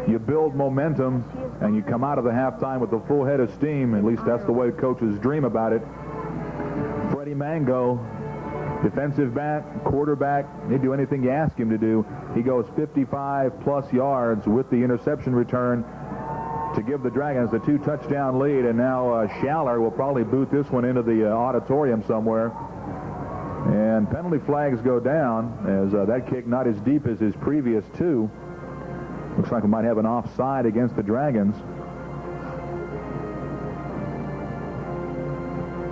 A: You build momentum, and you come out of the halftime with a full head of steam. At least that's the way coaches dream about it. Freddie Mango, defensive back, quarterback, he'd do anything you ask him to do. He goes 55-plus yards with the interception return to give the Dragons the 2-touchdown lead. And now Schaller will probably boot this one into the auditorium somewhere. And penalty flags go down as that kick not as deep as his previous two. Looks like we might have an offside against the Dragons.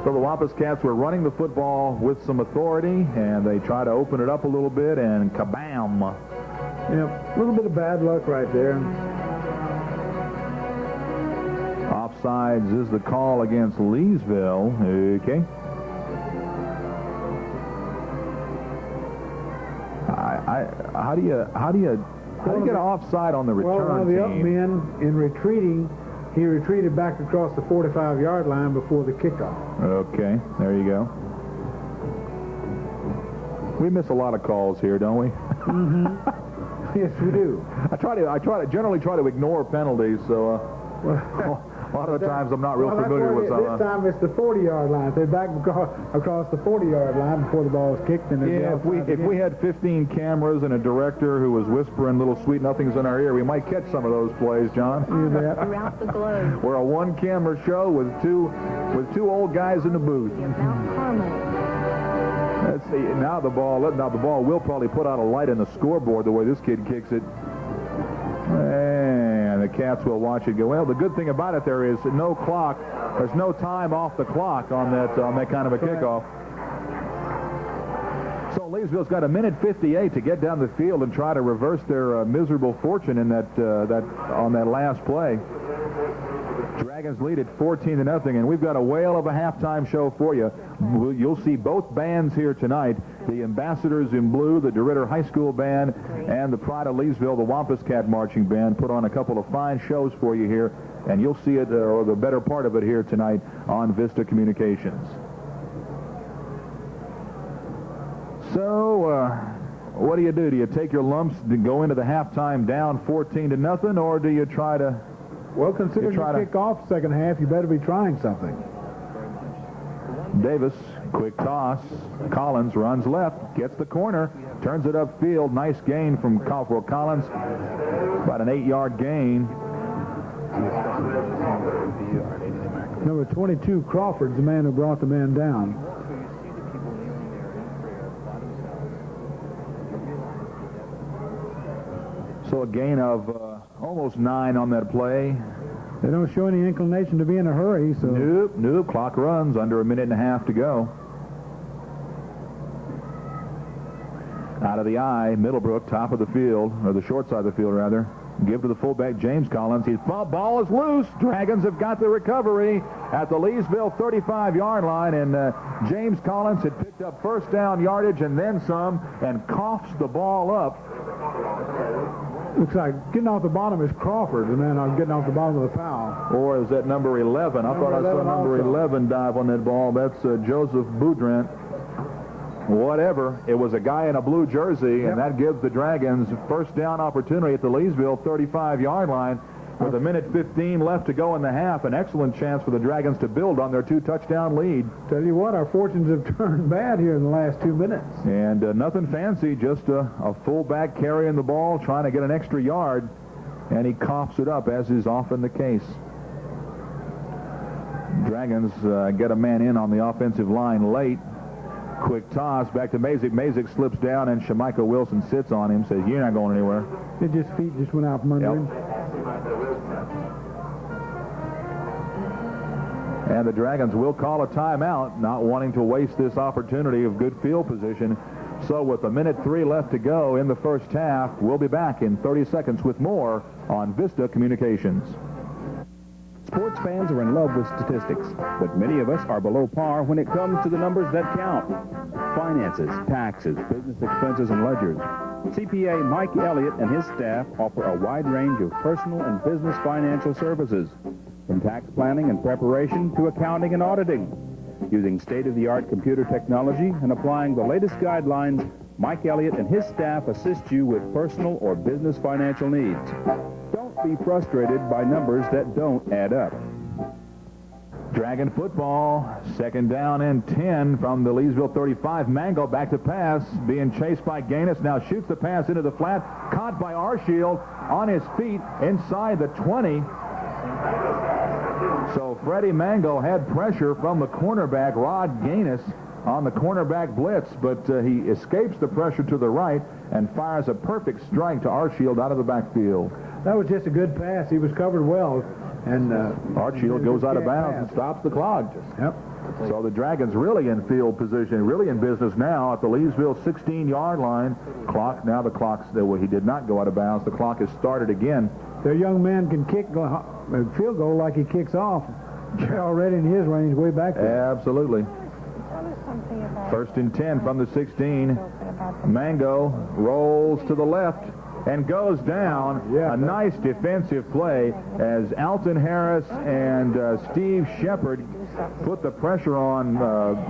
A: So the Wampus Cats were running the football with some authority, and they try to open it up a little bit, and kabam.
B: Yeah, a little bit of bad luck right there.
A: Offsides is the call against Leesville. Okay. How do you get offside on the return
B: Well, one of the up
A: team?
B: men in retreating, he retreated back across the 45-yard line before the kickoff.
A: Okay, there you go. We miss a lot of calls here, don't we?
B: Mm-hmm. Yes, we do.
A: I generally try to ignore penalties, so a lot of the times I'm not real familiar with some.
B: This time it's the 40-yard line. They're back across the 40-yard line before the ball is kicked. And
A: yeah, if we had 15 cameras and a director who was whispering little sweet nothings in our ear, we might catch some of those plays, John.
I: Throughout the globe.
A: We're a one-camera show with two old guys in the booth.
I: Mount Carmel.
A: Let's see. Now the ball will probably put out a light in the scoreboard the way this kid kicks it. And the Cats will watch it go. Well, the good thing about it, there is no clock. There's no time off the clock on that kind of a kickoff. So Leesville's got 1:58 to get down the field and try to reverse their miserable fortune in on that last play. Dragons lead at 14-0, and we've got a whale of a halftime show for you. You'll see both bands here tonight, the Ambassadors in Blue, the DeRidder High School Band, and the Pride of Leesville, the Wampus Cat Marching Band, put on a couple of fine shows for you here, and you'll see it, or the better part of it here tonight on Vista Communications. So, what do? Do you take your lumps and go into the halftime down 14-0, or do you try to...
B: Well, considering you kick off second half, you better be trying something.
A: Davis, quick toss. Collins runs left, gets the corner, turns it upfield. Nice gain from Collins. About an 8-yard gain.
B: Number 22, Crawford's the man who brought the man down.
A: So a gain of almost 9 on that play.
B: They don't show any inclination to be in a hurry, so...
A: Nope. Clock runs. Under 1.5 minutes to go. Out of the eye, Middlebrook, top of the field, or the short side of the field, rather. Give to the fullback, James Collins. His ball is loose. Dragons have got the recovery at the Leesville 35-yard line, and James Collins had picked up first down yardage and then some, and coughs the ball up.
B: Looks like getting off the bottom is Crawford, and then I'm getting off the bottom of the foul.
A: Or is that number 11? I thought I saw number 11 dive on that ball. That's Joseph Boudrent. Whatever. It was a guy in a blue jersey, and that gives the Dragons first down opportunity at the Leesville 35-yard line with 1:15 left to go in the half. An excellent chance for the Dragons to build on their 2-touchdown lead.
B: Tell you what, our fortunes have turned bad here in the last 2 minutes.
A: And nothing fancy, just a fullback carrying the ball, trying to get an extra yard, and he coughs it up, as is often the case. Dragons get a man in on the offensive line late. Quick toss back to Mazik. Mazik slips down, and Shemika Wilson sits on him, says, "You're not going anywhere."
B: His feet just went out from under him.
A: And the Dragons will call a timeout, not wanting to waste this opportunity of good field position. So with 1:03 left to go in the first half, we'll be back in 30 seconds with more on Vista Communications.
E: Sports fans are in love with statistics, but many of us are below par when it comes to the numbers that count. Finances, taxes, business expenses, and ledgers. CPA Mike Elliott and his staff offer a wide range of personal and business financial services, from tax planning and preparation to accounting and auditing. Using state-of-the-art computer technology and applying the latest guidelines, Mike Elliott and his staff assist you with personal or business financial needs. Don't be frustrated by numbers that don't add up.
A: Dragon football, second down and 10 from the Leesville 35. Mango back to pass, being chased by Gaines. Now shoots the pass into the flat, caught by Arshield on his feet inside the 20. So Freddie Mango had pressure from the cornerback, Rod Gaines, on the cornerback blitz, but he escapes the pressure to the right and fires a perfect strike to Arshield out of the backfield.
B: That was just a good pass. He was covered well. And
A: Arshield goes out of bounds and stops the clock.
B: Yep.
A: So the Dragons really in field position, really in business now at the Leesville 16-yard line. Now the clock's there. He did not go out of bounds. The clock has started again.
B: Their young man can kick a field goal like he kicks off. They're already in his range way back there.
A: Absolutely. First and 10 from the 16. Mango rolls to the left and goes down. A nice defensive play as Alton Harris and Steve Shepard put the pressure on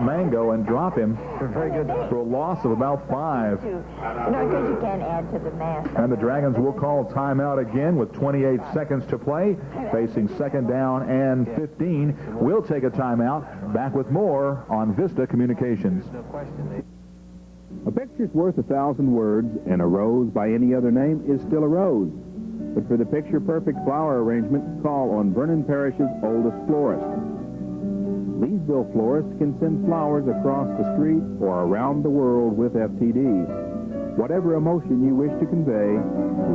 A: Mango and drop him for a loss of about 5.
I: Because you can't add to the mass.
A: And the Dragons will call timeout again with 28 seconds to play, facing second down and 15. We'll take a timeout. Back with more on Vista Communications.
E: A picture's worth 1,000 words, and a rose by any other name is still a rose. But for the picture-perfect flower arrangement, call on Vernon Parish's oldest florist. Leesville florists can send flowers across the street or around the world with FTD. Whatever emotion you wish to convey,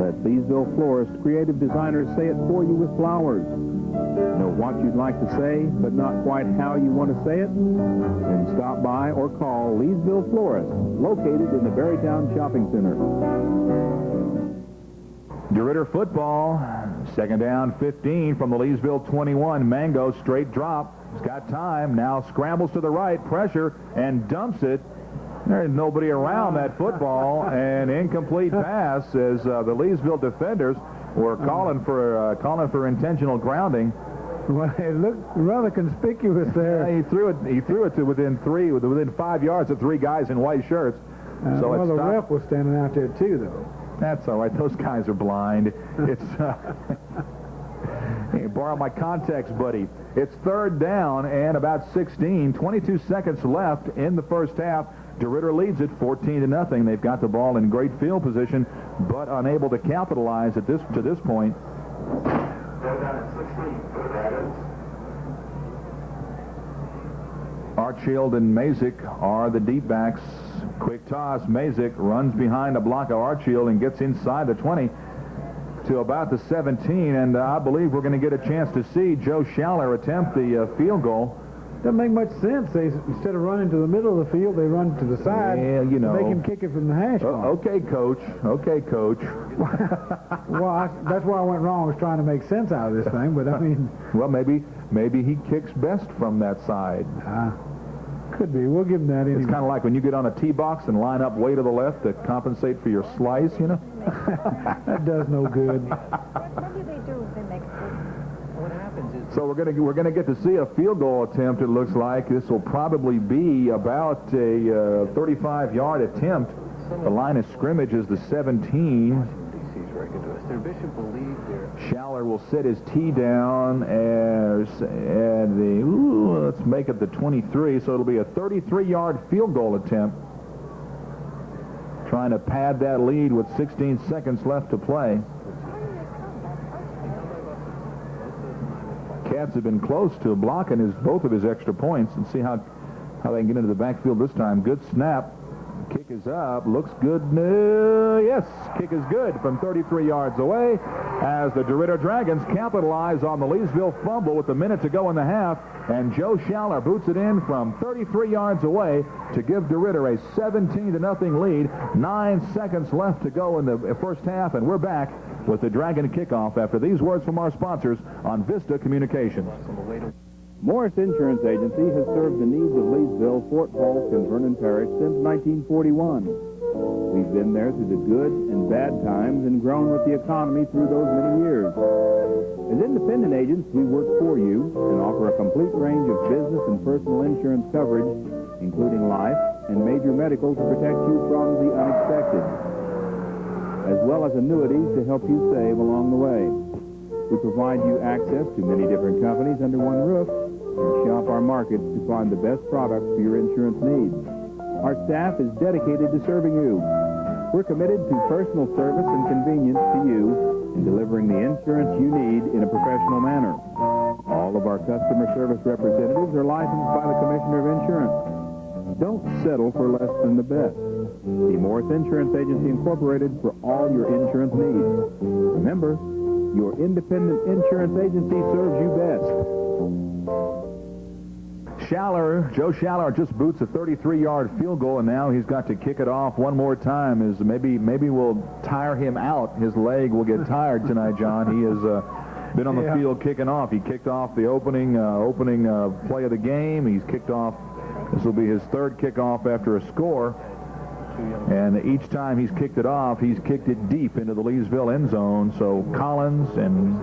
E: let Leesville florist creative designers say it for you with flowers. Know what you'd like to say, but not quite how you want to say it? Then stop by or call Leesville Florist, located in the Berrytown Shopping Center.
A: DeRidder football, second down 15 from the Leesville 21. Mango straight drop. He's got time. Now scrambles to the right, pressure, and dumps it. There's nobody around that football. An incomplete pass as the Leesville defenders were calling for intentional grounding.
B: Well, it looked rather conspicuous there.
A: He threw it to within 5 yards of 3 guys in white shirts. So
B: well, the ref was standing out there too, though.
A: That's all right. Those guys are blind. It's hey, borrow my context, buddy. It's third down and about 16. 22 seconds left in the first half. DeRidder leads it 14-0. They've got the ball in great field position, but unable to capitalize to this point. Arshield and Mazik are the deep backs. Quick toss. Mazik runs behind a block of Arshield and gets inside the 20 to about the 17. And I believe we're going to get a chance to see Joe Schaller attempt the field goal.
B: Doesn't make much sense. They, instead of running to the middle of the field, they run to the side.
A: Yeah, you know.
B: They can kick it from the hash mark.
A: Okay, Coach. Okay, Coach.
B: Well, that's where I went wrong, was trying to make sense out of this thing, but I mean...
A: Well, maybe he kicks best from that side.
B: Could be. We'll give him that anyway.
A: It's kind of like when you get on a tee box and line up way to the left to compensate for your slice, you know?
B: That does no good.
I: What do they do if they make a
C: What happens is...
A: So we're gonna get to see a field goal attempt. It looks like this will probably be about a 35-yard attempt. The line of scrimmage is the 17.
C: DC's very good to us. Their bishop will lead their...
A: Schaller will set his tee down let's make it the 23. So it'll be a 33-yard field goal attempt. Trying to pad that lead with 16 seconds left to play. Cats have been close to blocking both of his extra points, and see how they can get into the backfield this time. Good snap. Kick is up. Looks good. Yes, kick is good from 33 yards away as the DeRidder Dragons capitalize on the Leesville fumble with a minute to go in the half, and Joe Schaller boots it in from 33 yards away to give DeRidder a 17-0 lead. 9 seconds left to go in the first half, and we're back with the Dragon kickoff after these words from our sponsors on Vista Communications.
E: Morris Insurance Agency has served the needs of Leesville, Fort Polk, and Vernon Parish since 1941. We've been there through the good and bad times and grown with the economy through those many years. As independent agents, we work for you and offer a complete range of business and personal insurance coverage, including life and major medical to protect you from the unexpected, as well as annuities to help you save along the way. We provide you access to many different companies under one roof and shop our markets to find the best products for your insurance needs. Our staff is dedicated to serving you. We're committed to personal service and convenience to you in delivering the insurance you need in a professional manner. All of our customer service representatives are licensed by the Commissioner of Insurance. Don't settle for less than the best. The Morris Insurance Agency Incorporated for all your insurance needs. Remember, your independent insurance agency serves you best.
A: Joe Schaller just boots a 33-yard field goal, and now he's got to kick it off one more time. Maybe we'll tire him out. His leg will get tired tonight, John. He has been on the field kicking off. He kicked off the opening play of the game. He's kicked off. This will be his third kickoff after a score. And each time he's kicked it off, he's kicked it deep into the Leesville end zone. So Collins and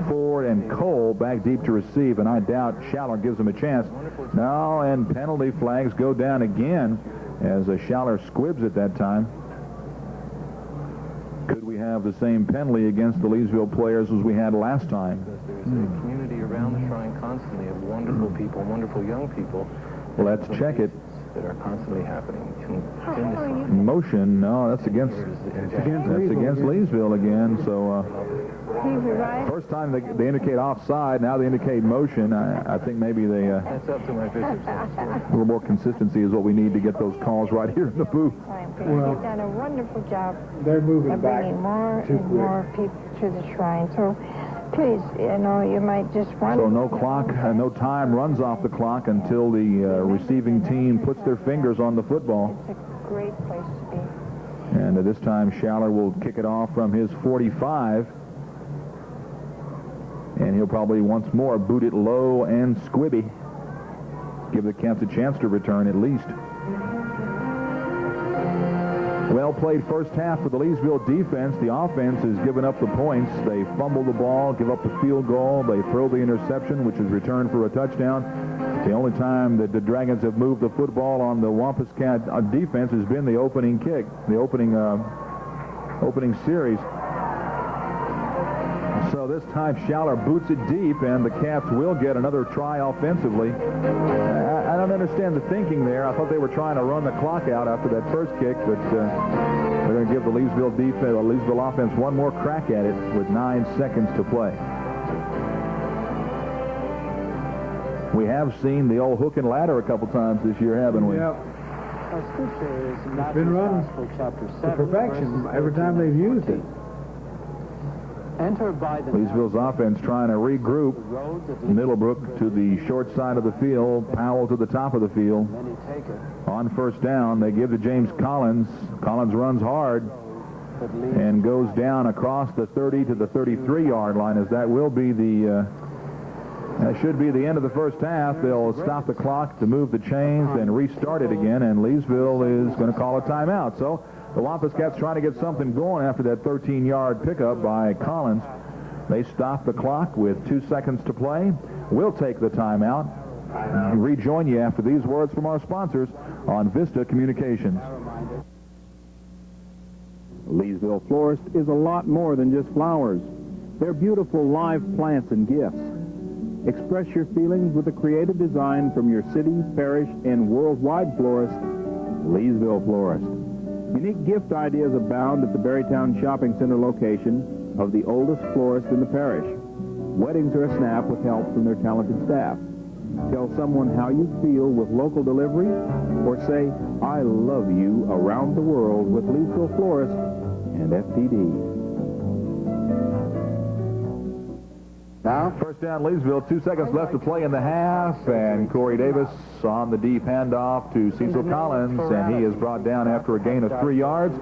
A: Ford and Cole back deep to receive, and I doubt Schaller gives him a chance. Now, and penalty flags go down again as Schaller squibs at that time. Could we have the same penalty against the Leesville players as we had last time?
C: There's a community around the Shrine constantly of wonderful people, wonderful young people.
A: Let's check it.
C: That are constantly happening.
A: Motion, no, that's against Leesville again. So first time they indicate offside, now they indicate motion. I think maybe they
C: that's up to my bishops.
A: A little more consistency is what we need to get those calls right here in the booth.
I: Well, they've done a wonderful job.
B: They're moving back.
I: Bringing more and more people to the Shrine. So please, you might just want.
A: So no clock, no time runs off the clock until the receiving team puts their fingers on the football.
I: It's a great place to be.
A: And this time Schaller will kick it off from his 45. And he'll probably once more boot it low and squibby. Give the Cats a chance to return at least. Well played first half for the Leesville defense. The offense has given up the points. They fumble the ball, give up the field goal. They throw the interception, which is returned for a touchdown. The only time that the Dragons have moved the football on the Wampus Cat defense has been the opening kick, the opening series. So this time Schaller boots it deep, and the Cats will get another try offensively. I don't understand the thinking there. I thought they were trying to run the clock out after that first kick, but they're going to give the Leesville offense one more crack at it with 9 seconds to play. We have seen the old hook and ladder a couple times this year, haven't we?
B: Yep.
C: Scripture is
B: It's been run
C: Gospel, chapter 7,
B: to perfection every time they've used it.
C: Enter by the
A: Leesville's offense trying to regroup. Middlebrook to the short side of the field. Powell to the top of the field. On first down, they give to James Collins. Collins runs hard and goes down across the 30 to the 33-yard line, as that will be the that should be the end of the first half. They'll stop the clock to move the chains and restart it again, and Leesville is going to call a timeout. So the Wampus Cats trying to get something going after that 13-yard pickup by Collins. They stop the clock with 2 seconds to play. We'll take the timeout and rejoin you after these words from our sponsors on Vista Communications.
E: Leesville Florist is a lot more than just flowers. They're beautiful live plants and gifts. Express your feelings with a creative design from your city, parish, and worldwide florist, Leesville Florist. Unique gift ideas abound at the Berrytown Shopping Center location of the oldest florist in the parish. Weddings are a snap with help from their talented staff. Tell someone how you feel with local delivery, or say, I love you around the world with Leesville Florist and FTD.
A: Now, first down, Leesville. 2 seconds left to play in the half, and Corey Davis on the deep handoff to Cecil Collins, and he is brought down after a gain of 3 yards.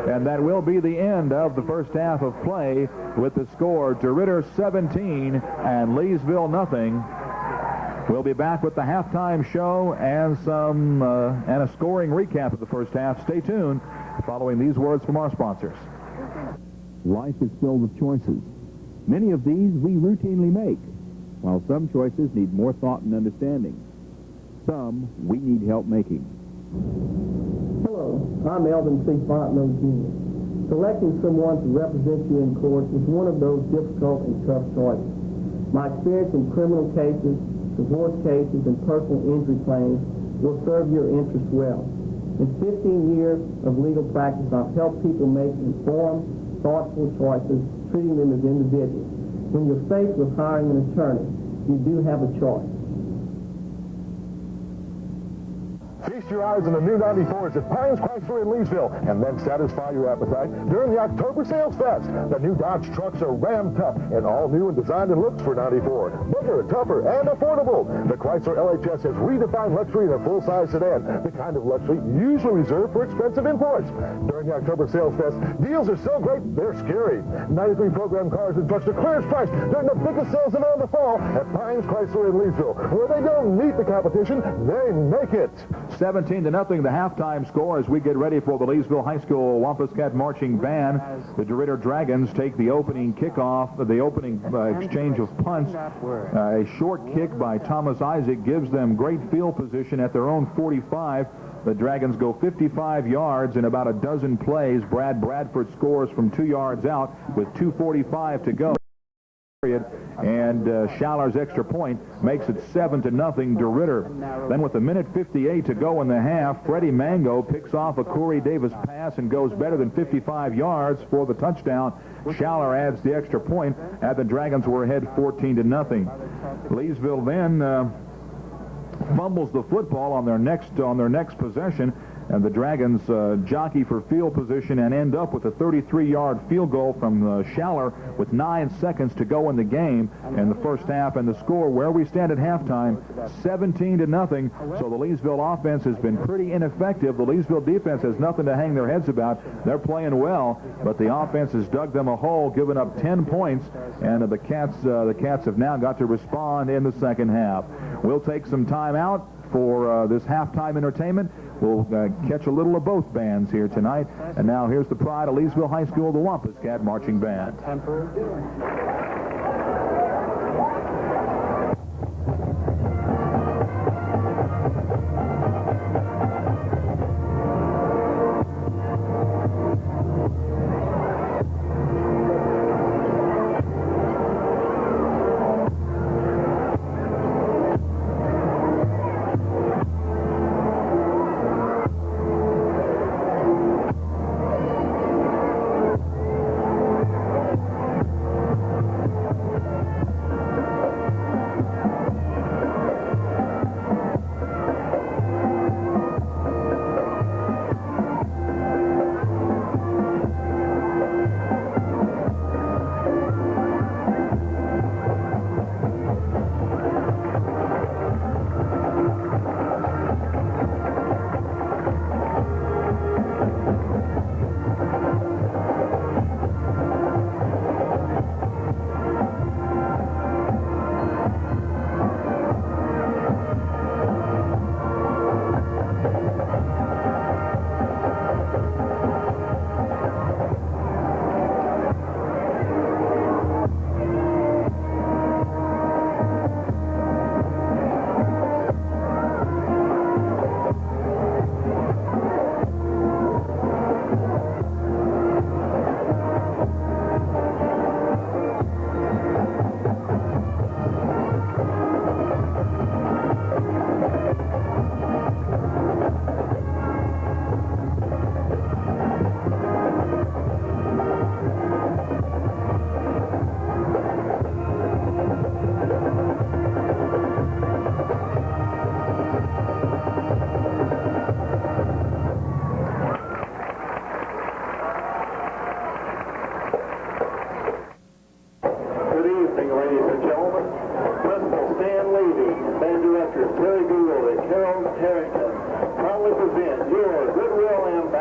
A: And that will be the end of the first half of play with the score DeRidder 17 and Leesville nothing. We'll be back with the halftime show and a scoring recap of the first half. Stay tuned following these words from our sponsors.
E: Life is filled with choices. Many of these we routinely make, while some choices need more thought and understanding. Some we need help making.
F: Hello, I'm Elvin C. Fontenot Jr. Selecting someone to represent you in court is one of those difficult and tough choices. My experience in criminal cases, divorce cases, and personal injury claims will serve your interests well. In 15 years of legal practice, I've helped people make informed, thoughtful choices, treating them as individuals. When you're faced with hiring an attorney, you do have a choice.
G: Feast your eyes on the new 94s at Pines Chrysler in Leesville, and then satisfy your appetite during the October Sales Fest. The new Dodge trucks are Ram tough and all new and designed and looks for 94. Bigger, tougher, and affordable. The Chrysler LHS has redefined luxury in a full-size sedan, the kind of luxury usually reserved for expensive imports. During the October Sales Fest, deals are so great, they're scary. 93 program cars and trucks are clearance priced during the biggest sales of all the fall at Pines Chrysler in Leesville, where they don't meet the competition, they make it.
A: 17-0, the halftime score as we get ready for the Leesville High School Wampus Cat Marching Band. The DeRidder Dragons take the opening kickoff, the opening exchange of punts. A short kick by Thomas Isaac gives them great field position at their own 45. The Dragons go 55 yards in about a dozen plays. Brad Bradford scores from 2 yards out with 2:45 to go. And Schaller's extra point makes it 7-0 DeRidder. Then with 1:58 to go in the half, Freddie Mango picks off a Corey Davis pass and goes better than 55 yards for the touchdown. Schaller adds the extra point, and the Dragons were ahead 14-0. Leesville then fumbles the football on their next possession, and the Dragons jockey for field position and end up with a 33-yard field goal from Schaller with 9 seconds to go in the game in the first half. And the score where we stand at halftime, 17-0. So the Leesville offense has been pretty ineffective. The Leesville defense has nothing to hang their heads about. They're playing well, but the offense has dug them a hole, giving up 10 points, and the Cats have now got to respond in the second half. We'll take some time out for this halftime entertainment. We'll catch a little of both bands here tonight. And now here's the pride of Leesville High School, the Wampus Cat Marching Band.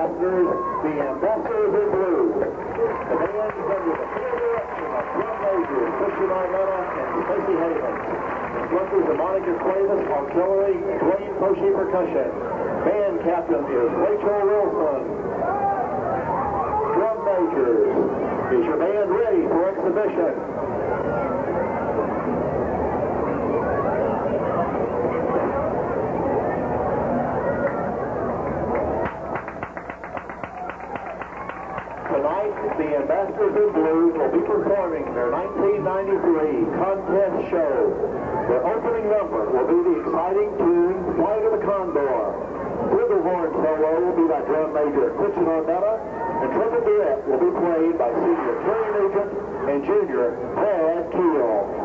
J: Masters, the Ambassadors in Blue. The bands under the full direction of drum majors, Christian Armetta and Stacey Havens. Instructors are Monica Cuevas, auxiliary, Dwayne Koshi percussion. Band captain is Rachel Wilson. Drum majors, is your band ready for exhibition? Tonight, the Ambassadors in Blue will be performing their 1993 contest show. Their opening number will be the exciting tune, Flight of the Condor. Flugelhorn solo will be by drum major Christian Armetta, and trumpet duet will be played by senior Terry Nugent and junior Brad Keel.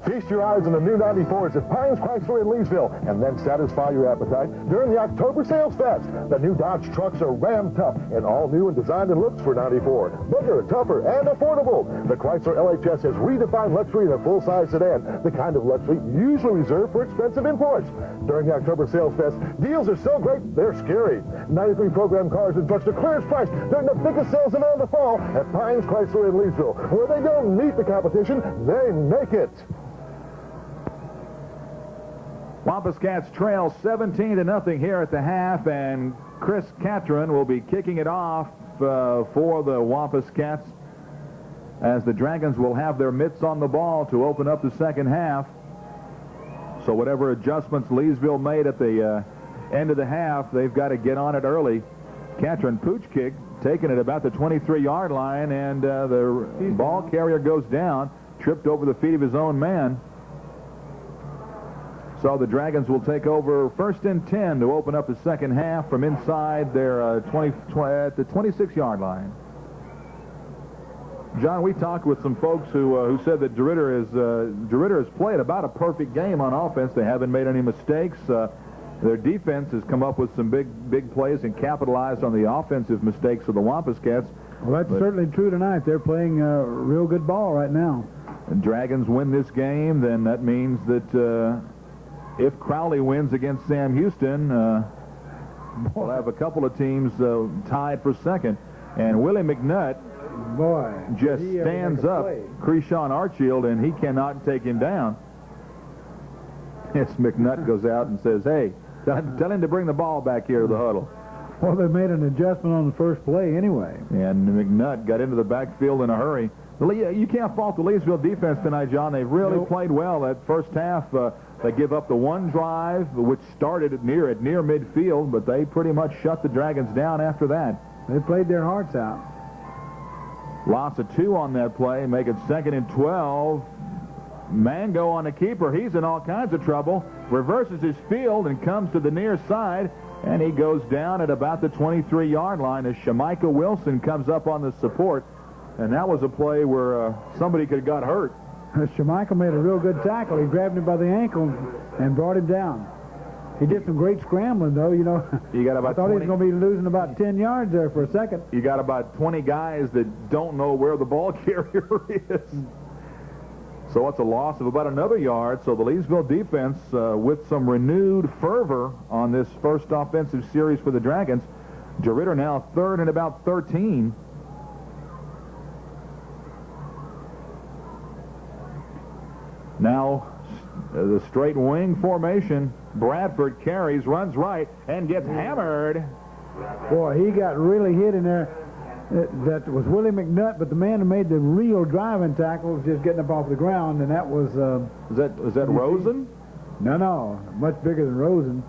G: Feast your eyes on the new 94s at Pines Chrysler in Leesville, and then satisfy your appetite during the October Sales Fest. The new Dodge trucks are Ram tough and all new and designed and looks for 94. Bigger, tougher, and affordable. The Chrysler LHS has redefined luxury in a full-size sedan, the kind of luxury usually reserved for expensive imports. During the October Sales Fest, deals are so great, they're scary. 93 program cars and trucks are clearance priced during the biggest sales event of the fall at Pines Chrysler in Leesville, where they don't meet the competition, they make it.
A: Wampus Cats trail 17-0 here at the half, and Chris Catron will be kicking it off for the Wampus Cats, as the Dragons will have their mitts on the ball to open up the second half. So whatever adjustments Leesville made at the end of the half, they've got to get on it early. Catron pooch kick, taking it about the 23-yard line, and the ball carrier goes down, tripped over the feet of his own man. So the Dragons will take over 1st and 10 to open up the second half from inside their at the 26-yard line. John, we talked with some folks who said that DeRidder has played about a perfect game on offense. They haven't made any mistakes. Their defense has come up with some big plays and capitalized on the offensive mistakes of the Wampus Cats.
B: Well, that's certainly true tonight. They're playing real good ball right now.
A: And Dragons win this game, then that means that if Crowley wins against Sam Houston, we'll have a couple of teams tied for second. And Willie McNutt just stands up Krishan Archfield, and he cannot take him down. Yes, McNutt goes out and says, hey, tell him to bring the ball back here to the huddle.
B: Well, they made an adjustment on the first play anyway.
A: And McNutt got into the backfield in a hurry. You can't fault the Leesville defense tonight, John. They've really played well. That first half, they give up the one drive, which started at near midfield, but they pretty much shut the Dragons down after that.
B: They played their hearts out.
A: Loss of 2 on that play, make it 2nd and 12. Mango on the keeper. He's in all kinds of trouble. Reverses his field and comes to the near side, and he goes down at about the 23-yard line as Shemika Wilson comes up on the support. And that was a play where somebody could have got hurt.
B: Shemika made a real good tackle. He grabbed him by the ankle and brought him down. He did some great scrambling, though. You know,
A: you got about
B: I thought he was going to be losing about 10 yards there for a second.
A: You got about 20 guys that don't know where the ball carrier is. So it's a loss of about another yard. So the Leesville defense, with some renewed fervor on this first offensive series for the Dragons. DeRidder now 3rd and about 13. Now, the straight wing formation. Bradford carries, runs right, and gets hammered.
B: Boy, he got really hit in there. That was Willie McNutt, but the man who made the real driving tackle was just getting up off the ground, and that was...
A: Was that Rosen?
B: No, much bigger than Rosen.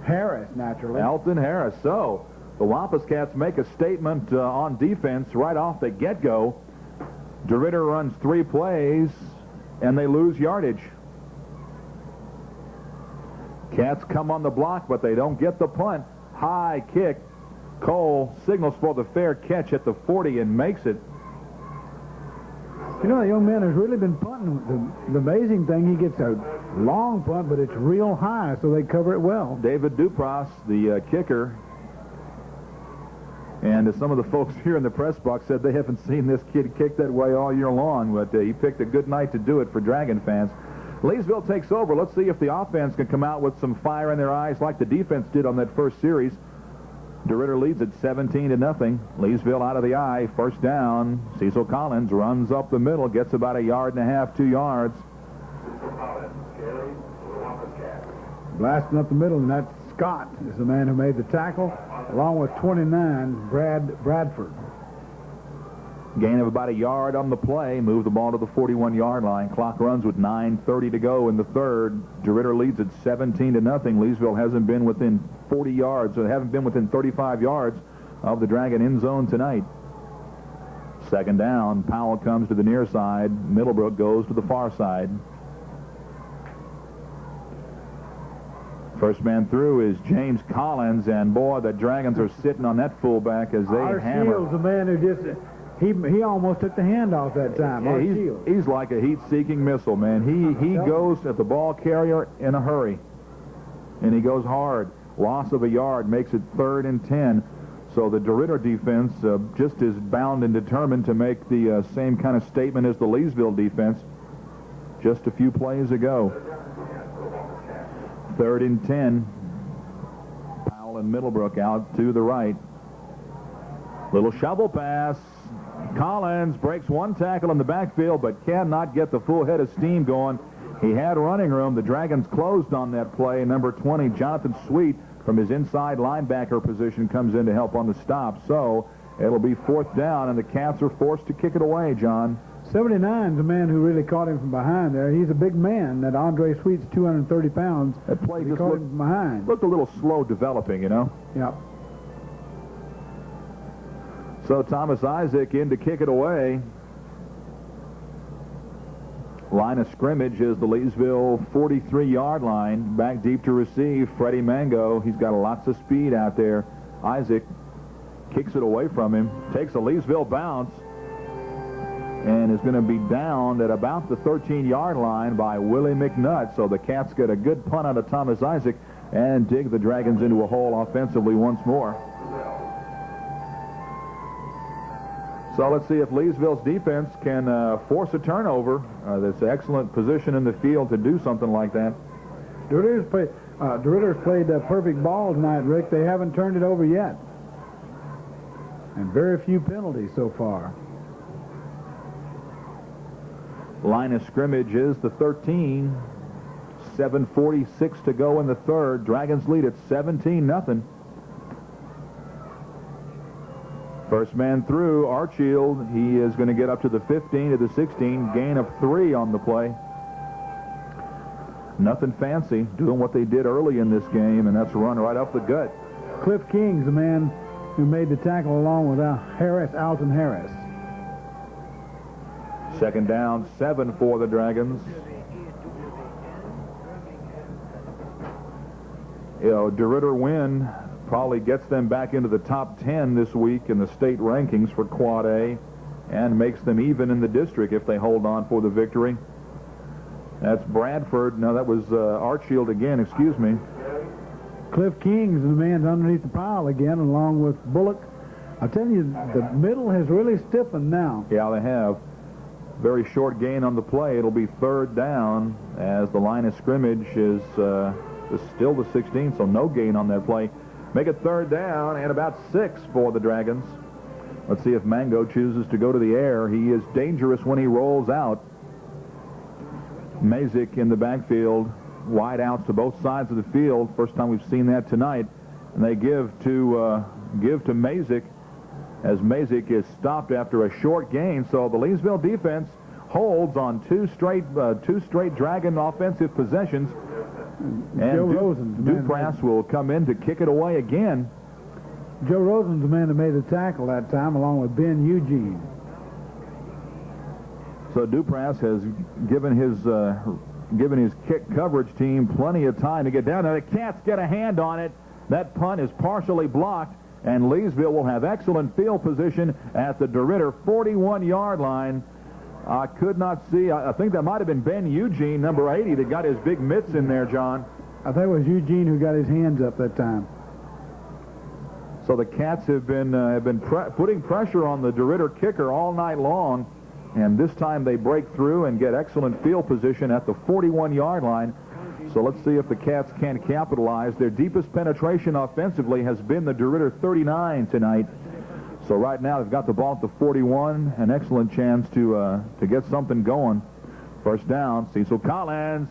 B: Harris, naturally.
A: Elton Harris. So, the Wampus Cats make a statement on defense right off the get-go. DeRidder runs 3 plays, and they lose yardage. Cats come on the block, but they don't get the punt. High kick. Cole signals for the fair catch at the 40 and makes it.
B: You know, the young man has really been punting. The amazing thing, he gets a long punt, but it's real high, so they cover it well.
A: David Dupross, the kicker, and some of the folks here in the press box said they haven't seen this kid kick that way all year long, but he picked a good night to do it for Dragon fans. Leesville takes over. Let's see if the offense can come out with some fire in their eyes like the defense did on that first series. DeRidder leads at 17-0. Leesville out of the eye. First down. Cecil Collins runs up the middle, gets about 1.5 yards, 2 yards.
B: Blasting up the middle, and that's Scott is the man who made the tackle, along with 29, Bradford.
A: Gain of about 1 yard on the play. Move the ball to the 41-yard line. Clock runs with 9:30 to go in the third. DeRidder leads at 17-0. Leesville hasn't been within 40 yards, or they haven't been within 35 yards of the Dragon end zone tonight. Second down. Powell comes to the near side. Middlebrook goes to the far side. First man through is James Collins, and boy, the Dragons are sitting on that fullback as they hammer.
B: Shields, the man who just... He almost took the handoff that time.
A: Yeah, he's like a heat-seeking missile, man. He goes at the ball carrier in a hurry, and he goes hard. Loss of 1 yard makes it 3rd and 10. So the DeRidder defense just is bound and determined to make the same kind of statement as the Leesville defense just a few plays ago. 3rd and 10. Powell and Middlebrook out to the right. Little shovel pass. Collins breaks one tackle in the backfield, but cannot get the full head of steam going. He had running room. The Dragons closed on that play. Number 20, Jonathan Sweet, from his inside linebacker position, comes in to help on the stop. So it'll be 4th down, and the Cats are forced to kick it away, John.
B: 79 is the man who really caught him from behind there. He's a big man. That Andre Sweet's 230 pounds.
A: That play just
B: caught him from behind.
A: Looked a little slow developing, you know?
B: Yep.
A: So Thomas Isaac in to kick it away. Line of scrimmage is the Leesville 43-yard line. Back deep to receive, Freddie Mango. He's got lots of speed out there. Isaac kicks it away from him. Takes a Leesville bounce. and is going to be downed at about the 13-yard line by Willie McNutt. So the Cats get a good punt out of Thomas Isaac and dig the Dragons into a hole offensively once more. So let's see if Leesville's defense can force a turnover. That's an excellent position in the field to do something like that.
B: DeRidder's played perfect ball tonight, Rick. They haven't turned it over yet. And very few penalties so far.
A: Line of scrimmage is the 13. 7:46 to go in the third. Dragons lead at 17-0. First man through, Archfield. He is going to get up to the 15 to the 16. Gain of 3 on the play. Nothing fancy. Doing what they did early in this game, and that's a run right up the gut.
B: Cliff King's the man who made the tackle along with Alton Harris.
A: Second down, 7 for the Dragons. DeRidder win probably gets them back into the top 10 this week in the state rankings for Quad A and makes them even in the district if they hold on for the victory. That's Bradford. No, that was Archfield again, excuse me.
B: Cliff King's the man's underneath the pile again, along with Bullock. I tell you, the middle has really stiffened now.
A: Yeah, they have. Very short gain on the play. It'll be third down as the line of scrimmage is still the 16, so no gain on that play. Make it third down and about 6 for the Dragons. Let's see if Mango chooses to go to the air. He is dangerous when he rolls out. Mazik in the backfield. Wide outs to both sides of the field. First time we've seen that tonight. And they give to Mazik as Mazik is stopped after a short gain. So the Leesville defense holds on two straight Dragon offensive possessions. And
B: Joe Rosen,
A: Duprass will come in to kick it away again.
B: Joe Rosen's the man that made the tackle that time, along with Ben Eugene.
A: So Duprass has given his kick coverage team plenty of time to get down. Now the Cats get a hand on it. That punt is partially blocked, and Leesville will have excellent field position at the DeRidder 41-yard line. I could not see. I think that might have been Ben Eugene, number 80, that got his big mitts in there, John.
B: I think it was Eugene who got his hands up that time.
A: So the Cats have been putting pressure on the DeRidder kicker all night long, and this time they break through and get excellent field position at the 41-yard line. So let's see if the Cats can capitalize. Their deepest penetration offensively has been the DeRidder 39 tonight. So right now they've got the ball at the 41, an excellent chance to get something going. First down, Cecil Collins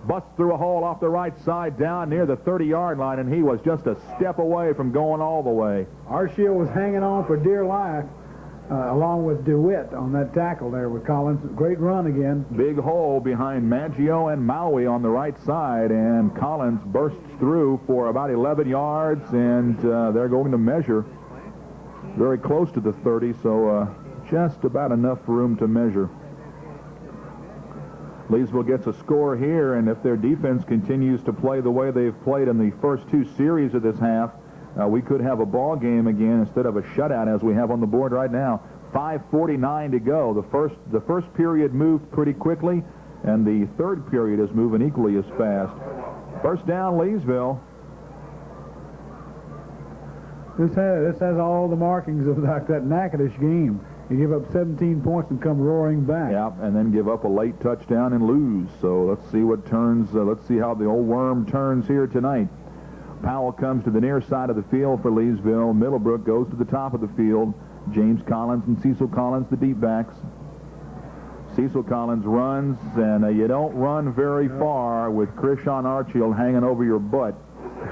A: busts through a hole off the right side down near the 30-yard line, and he was just a step away from going all the way.
B: Archfield was hanging on for dear life, along with DeWitt on that tackle there with Collins. Great run again.
A: Big hole behind Maggio and Maui on the right side, and Collins bursts through for about 11 yards, and they're going to measure very close to the 30, so just about enough room to measure. Leesville gets a score here, and if their defense continues to play the way they've played in the first 2 series of this half, we could have a ball game again instead of a shutout as we have on the board right now. 5:49 to go. The first period moved pretty quickly, and the third period is moving equally as fast. First down, Leesville.
B: This has all the markings of like that Natchitoches game. You give up 17 points and come roaring back.
A: Yeah, and then give up a late touchdown and lose. So let's see what turns. Let's see how the old worm turns here tonight. Powell comes to the near side of the field for Leesville. Middlebrook goes to the top of the field. James Collins and Cecil Collins, the deep backs. Cecil Collins runs, and you don't run very far with Krishan Archfield hanging over your butt.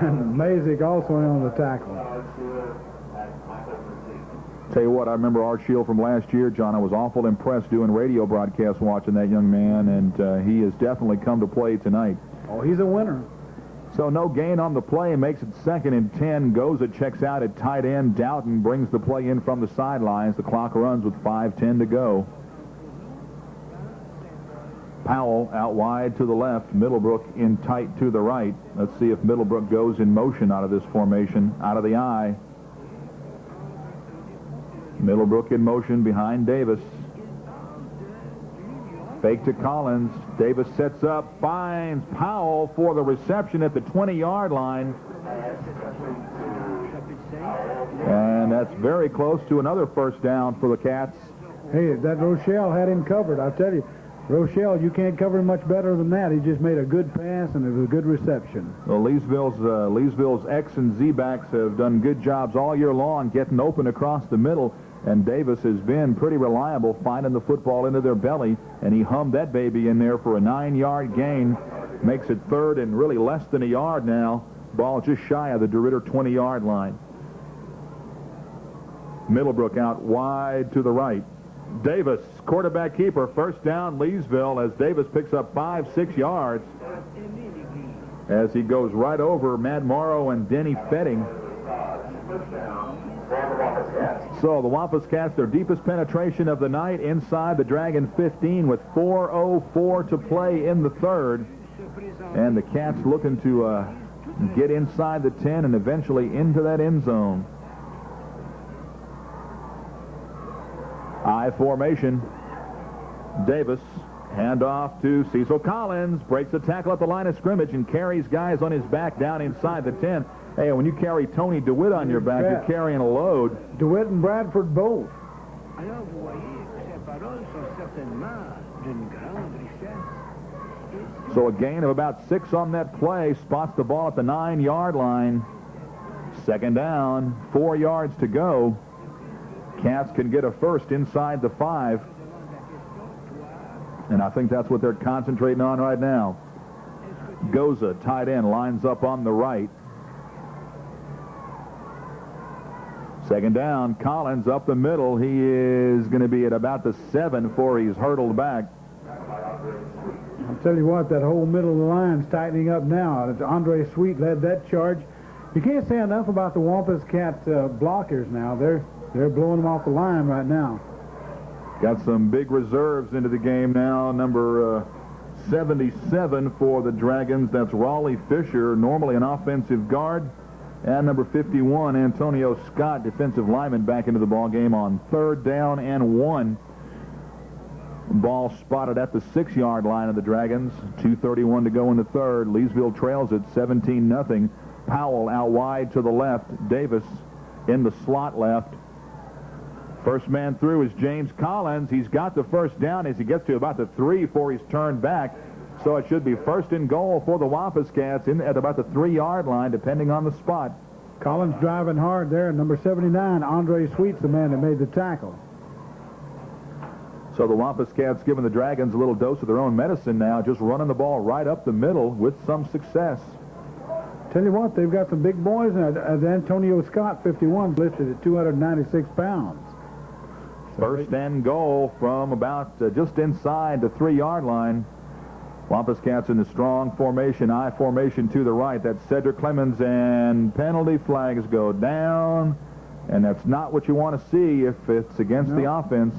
B: And Mazik also on the tackle.
A: Tell you what, I remember Archfield from last year, John. I was awful impressed doing radio broadcasts watching that young man, and he has definitely come to play tonight.
B: Oh, he's a winner.
A: So no gain on the play, makes it 2nd and 10. Goza checks out at tight end. Doughton brings the play in from the sidelines. The clock runs with 5:10 to go. Powell out wide to the left. Middlebrook in tight to the right. Let's see if Middlebrook goes in motion out of this formation, out of the eye. Middlebrook in motion behind Davis. Fake to Collins. Davis sets up, finds Powell for the reception at the 20-yard line. And that's very close to another first down for the Cats.
B: Hey, that Rochelle had him covered. I'll tell you, Rochelle, you can't cover him much better than that. He just made a good pass, and it was a good reception.
A: Well, Leesville's X and Z backs have done good jobs all year long getting open across the middle, and Davis has been pretty reliable finding the football into their belly, and he hummed that baby in there for a 9-yard gain. Makes it third and really less than a yard now. Ball just shy of the DeRidder 20-yard line. Middlebrook out wide to the right. Davis, quarterback keeper, first down Leesville as Davis picks up 5-6 yards as he goes right over Matt Morrow and Denny Fetting. So the Wampus Cats, their deepest penetration of the night inside the Dragon 15 with 4:04 to play in the third. And the Cats looking to get inside the 10 and eventually into that end zone. I formation. Davis, handoff to Cecil Collins, breaks a tackle at the line of scrimmage and carries guys on his back down inside the 10. Hey, when you carry Tony DeWitt on your back, you're carrying a load.
B: DeWitt and Bradford both.
A: So a gain of about 6 on that play, spots the ball at the 9-yard line. Second down, 4 yards to go. Cats can get a first inside the 5. And I think that's what they're concentrating on right now. Goza, tight end, lines up on the right. Second down, Collins up the middle. He is going to be at about the 7 before he's hurdled back.
B: I'll tell you what, that whole middle of the line's tightening up now. Andre Sweet led that charge. You can't say enough about the Wampus Cat blockers now. They're blowing them off the line right now.
A: Got some big reserves into the game now. Number 77 for the Dragons. That's Raleigh Fisher, normally an offensive guard. And number 51, Antonio Scott, defensive lineman, back into the ball game on 3rd down and 1. Ball spotted at the 6-yard line of the Dragons. 2:31 to go in the third. Leesville trails at 17-0. Powell out wide to the left. Davis in the slot left. First man through is James Collins. He's got the first down as he gets to about the 3 before he's turned back. So it should be first and goal for the Wampus Cats at about the 3-yard line, depending on the spot.
B: Collins driving hard there. Number 79, Andre Sweet's the man that made the tackle.
A: So the Wampus Cats giving the Dragons a little dose of their own medicine now, just running the ball right up the middle with some success.
B: Tell you what, they've got some big boys. As Antonio Scott, 51, listed at 296 pounds.
A: First and goal from about just inside the 3-yard line. Wampus Cats in the strong formation, I formation to the right. That's Cedric Clemens, and penalty flags go down. And that's not what you want to see if it's against the offense.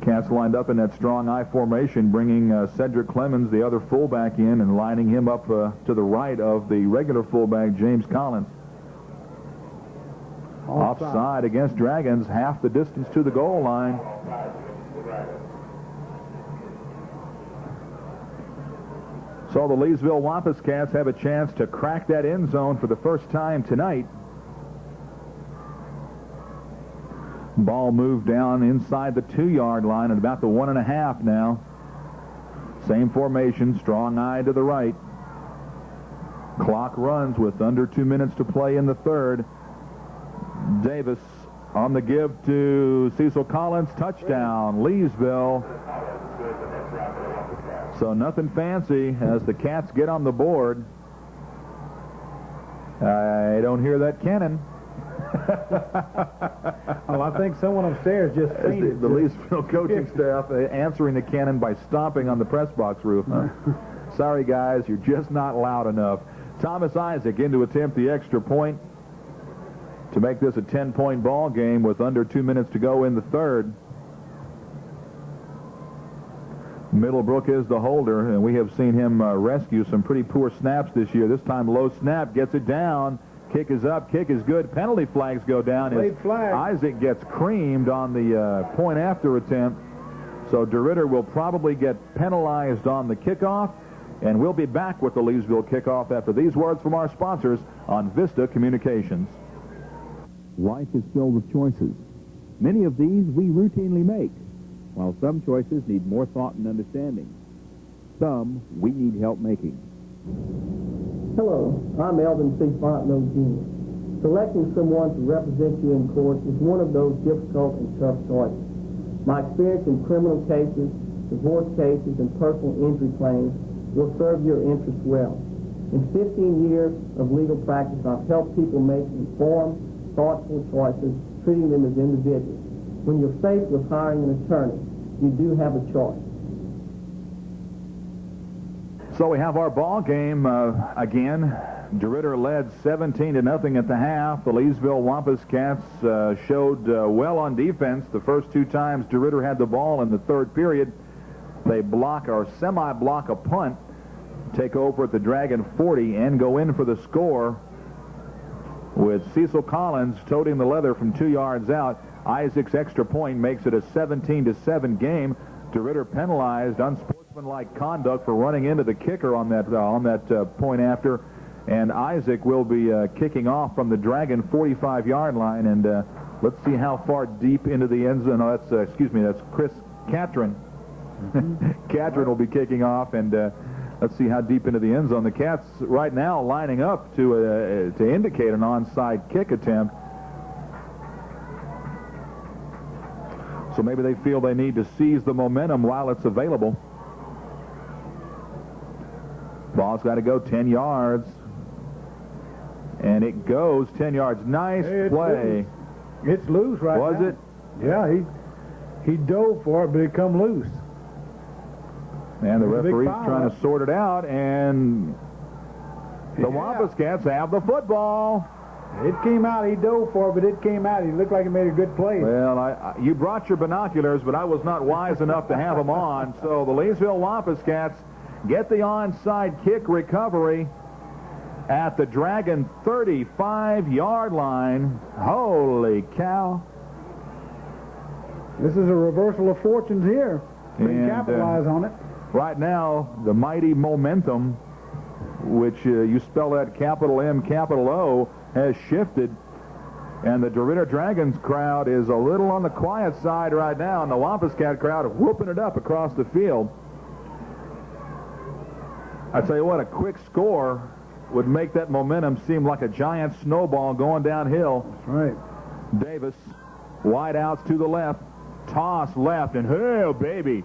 A: Cats lined up in that strong I formation, bringing Cedric Clemens, the other fullback, in and lining him up to the right of the regular fullback, James Collins. Offside against Dragons, half the distance to the goal line. So the Leesville Wampus Cats have a chance to crack that end zone for the first time tonight. Ball moved down inside the 2-yard line at about the 1.5 now. Same formation, strong eye to the right. Clock runs with under 2 minutes to play in the third. Davis on the give to Cecil Collins. Touchdown, Leesville. So nothing fancy as the Cats get on the board. I don't hear that cannon.
B: Oh, I think someone upstairs just fainted.
A: The Leesville coaching staff answering the cannon by stomping on the press box roof. Huh? Sorry, guys, you're just not loud enough. Thomas Isaac in to attempt the extra point to make this a 10-point ball game with under 2 minutes to go in the third. Middlebrook is the holder, and we have seen him rescue some pretty poor snaps this year. This time low snap, gets it down. Kick is up, kick is good. Penalty flags go down as Isaac gets creamed on the point after attempt. So DeRidder will probably get penalized on the kickoff, and we'll be back with the Leesville kickoff after these words from our sponsors on Vista Communications.
E: Life is filled with choices. Many of these we routinely make, while some choices need more thought and understanding. Some we need help making.
F: Hello, I'm Elvin C. Fontenot Jr. Selecting someone to represent you in court is one of those difficult and tough choices. My experience in criminal cases, divorce cases, and personal injury claims will serve your interest well. In 15 years of legal practice, I've helped people make informed, thoughtful choices, treating them as individuals. When you're faced with hiring an attorney, you do have a choice.
A: So we have our ball game again. DeRidder led 17-0 at the half. The Leesville Wampus Cats showed well on defense the first two times DeRidder had the ball in the third period. They block or semi-block a punt, take over at the Dragon 40, and go in for the score with Cecil Collins toting the leather from 2 yards out. Isaac's extra point makes it a 17-7 game. DeRidder penalized unsportsmanlike conduct for running into the kicker on that point after, and Isaac will be kicking off from the Dragon 45-yard line. And let's see how far deep into the end zone. No, that's Chris Catron. Catron will be kicking off, and let's see how deep into the end zone. The Cats right now lining up to indicate an onside kick attempt. So maybe they feel they need to seize the momentum while it's available. Ball's got to go 10 yards. And it goes 10 yards. Nice play.
B: Loose. It's loose right now.
A: Was it?
B: Yeah, he dove for it, but it come loose.
A: And the referee's trying to sort it out, and the Wampus Cats have the football.
B: It came out. He dove for it, but it came out. He looked like he made a good play.
A: Well, you brought your binoculars, but I was not wise enough to have them on. So the Leesville Wampus Cats get the onside kick recovery at the Dragon 35-yard line. Holy cow.
B: This is a reversal of fortunes here. They can capitalize on it.
A: Right now, the mighty momentum, which you spell that capital M, capital O, has shifted. And the DeRidder Dragons crowd is a little on the quiet side right now, and the Wampus Cat crowd whooping it up across the field. I tell you what, a quick score would make that momentum seem like a giant snowball going downhill.
B: That's right.
A: Davis, wide outs to the left, toss left, and hey, baby,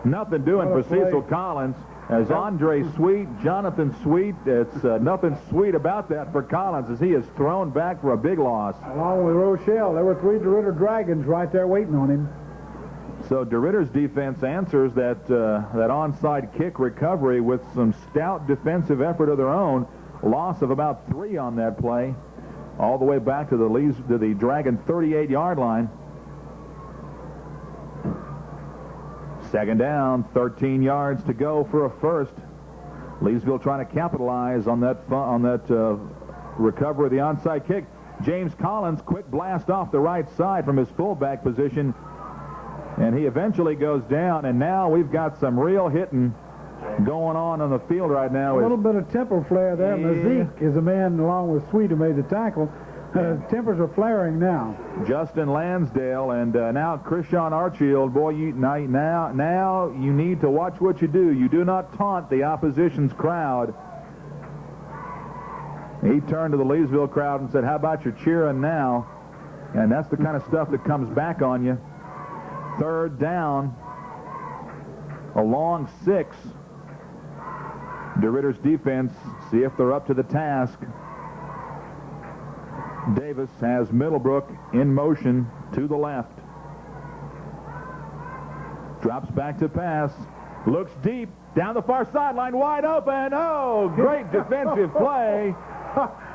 A: nothing doing for Cecil Collins. As Andre Sweet, Jonathan Sweet, it's nothing sweet about that for Collins as he is thrown back for a big loss.
B: Along with Rochelle, there were 3 DeRidder Dragons right there waiting on him.
A: So DeRidder's defense answers that onside kick recovery with some stout defensive effort of their own. Loss of about 3 on that play, all the way back to the Dragon 38-yard line. Second down, 13 yards to go for a first. Leesville trying to capitalize on that recovery of the onside kick. James Collins, quick blast off the right side from his fullback position, and he eventually goes down. And now we've got some real hitting going on the field right now.
B: A little bit of temper flare there. Mazik is the man along with Sweet who made the tackle. Tempers are flaring now.
A: Justin Lansdale and now Krishan Archfield. Boy, now you need to watch what you do. You do not taunt the opposition's crowd. He turned to the Leesville crowd and said, "How about your cheering now?" And that's the kind of stuff that comes back on you. Third down, a long 6. DeRidder's defense, see if they're up to the task. Davis has Middlebrook in motion to the left. Drops back to pass. Looks deep. Down the far sideline. Wide open. Oh, great defensive play.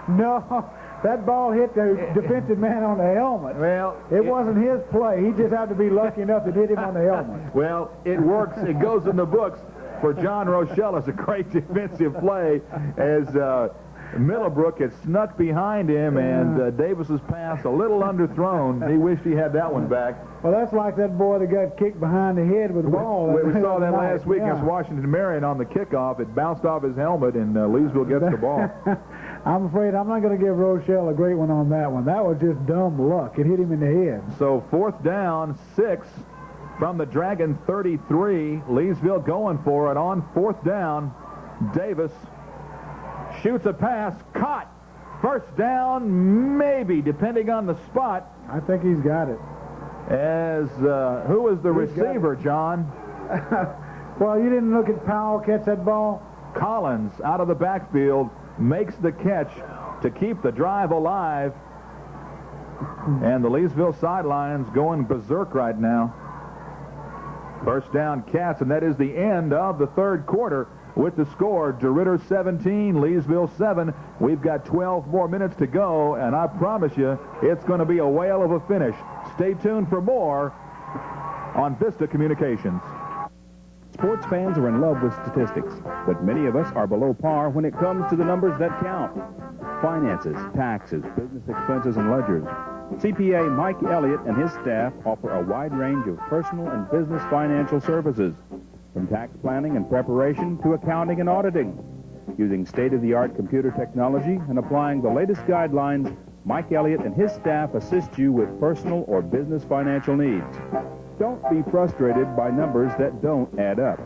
B: No, that ball hit the defensive man on the helmet.
A: Well,
B: it wasn't his play. He just had to be lucky enough to hit him on the helmet.
A: Well, it works. It goes in the books for John Rochelle as a great defensive play as Middlebrook had snuck behind him, and Davis's pass a little underthrown. He wished he had that one back.
B: Well, that's like that boy that got kicked behind the head with the ball.
A: We saw that last week against Washington Marion on the kickoff. It bounced off his helmet, and Leesville gets the ball.
B: I'm afraid I'm not going to give Rochelle a great one on that one. That was just dumb luck. It hit him in the head.
A: So 4th down, 6 from the Dragon 33. Leesville going for it on 4th down. Davis shoots a pass, caught. 1st down, maybe, depending on the spot.
B: I think he's got it.
A: As who was the receiver, John?
B: Well, you didn't look at Powell catch that ball?
A: Collins out of the backfield makes the catch to keep the drive alive. And the Leesville sidelines going berserk right now. 1st down, Cats, and that is the end of the 3rd quarter. With the score, DeRidder 17, Leesville 7. We've got 12 more minutes to go, and I promise you, it's going to be a whale of a finish. Stay tuned for more on Vista Communications.
E: Sports fans are in love with statistics, but many of us are below par when it comes to the numbers that count. Finances, taxes, business expenses, and ledgers. CPA Mike Elliott and his staff offer a wide range of personal and business financial services, from tax planning and preparation to accounting and auditing. Using state-of-the-art computer technology and applying the latest guidelines, Mike Elliott and his staff assist you with personal or business financial needs. Don't be frustrated by numbers that don't add up.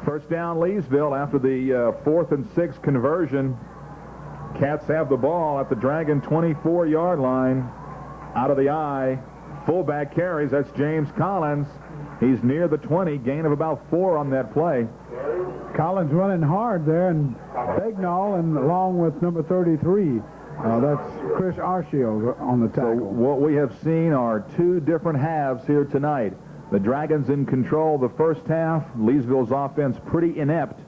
A: 1st down, Leesville after the 4th and 6 conversion. Cats have the ball at the Dragon 24-yard line. Out of the eye. Fullback carries. That's James Collins. He's near the 20, gain of about 4 on that play.
B: Collins running hard there, and Begnall, and along with number 33, that's Chris Archio on the tackle.
A: So what we have seen are 2 different halves here tonight. The Dragons in control the 1st half. Leesville's offense pretty inept.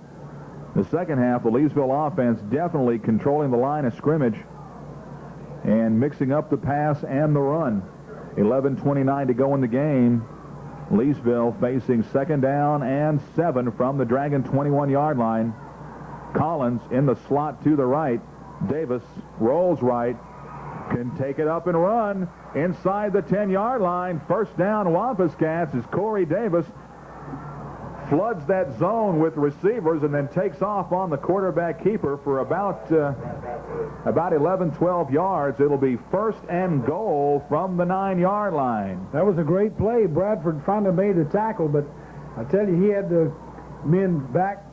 A: The 2nd half, the Leesville offense definitely controlling the line of scrimmage and mixing up the pass and the run. 11:29 to go in the game. Leesville facing 2nd down and 7 from the Dragon 21-yard line. Collins in the slot to the right. Davis rolls right, can take it up and run inside the 10-yard line. 1st down, Wampus Cats, as Corey Davis floods that zone with receivers and then takes off on the quarterback keeper for about 11, 12 yards. It'll be 1st and goal from the 9-yard line.
B: That was a great play. Bradford finally made the tackle, but I tell you, he had the men back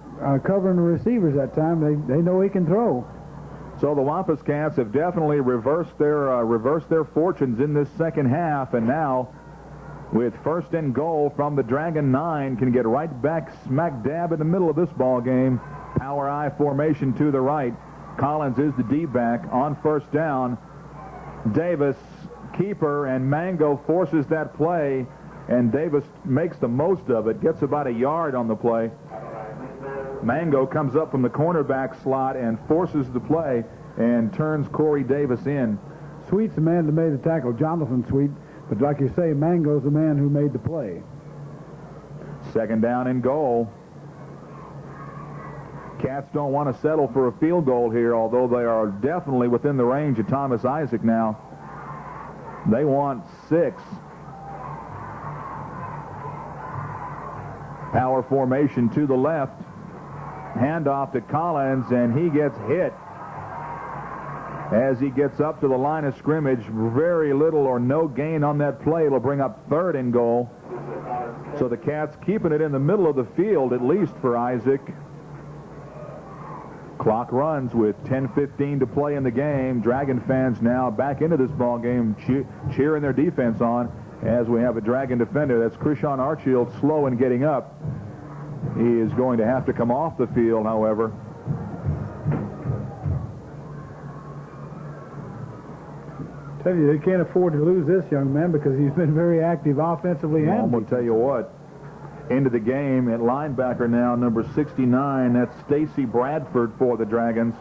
B: covering the receivers that time. They know he can throw.
A: So the Wampus Cats have definitely reversed their fortunes in this 2nd half, and now with 1st and goal from the Dragon 9, can get right back smack dab in the middle of this ball game. Power I formation to the right. Collins is the D-back on 1st down. Davis, keeper, and Mango forces that play, and Davis makes the most of it, gets about a yard on the play. Mango comes up from the cornerback slot and forces the play and turns Corey Davis in.
B: Sweet's the man that made the tackle, Jonathan Sweet. But like you say, Mango's the man who made the play.
A: 2nd down and goal. Cats don't want to settle for a field goal here, although they are definitely within the range of Thomas Isaac now. They want 6. Power formation to the left. Handoff to Collins, and he gets hit. As he gets up to the line of scrimmage, very little or no gain on that play. It'll bring up 3rd and goal. So the Cats keeping it in the middle of the field, at least for Isaac. Clock runs with 10:15 to play in the game. Dragon fans now back into this ball game, cheering their defense on as we have a Dragon defender. That's Krishan Archfield, slow in getting up. He is going to have to come off the field, however.
B: Tell you, they can't afford to lose this young man because he's been very active offensively.
A: I'm going to tell you what. Into the game at linebacker now, number 69. That's Stacy Bradford for the Dragons.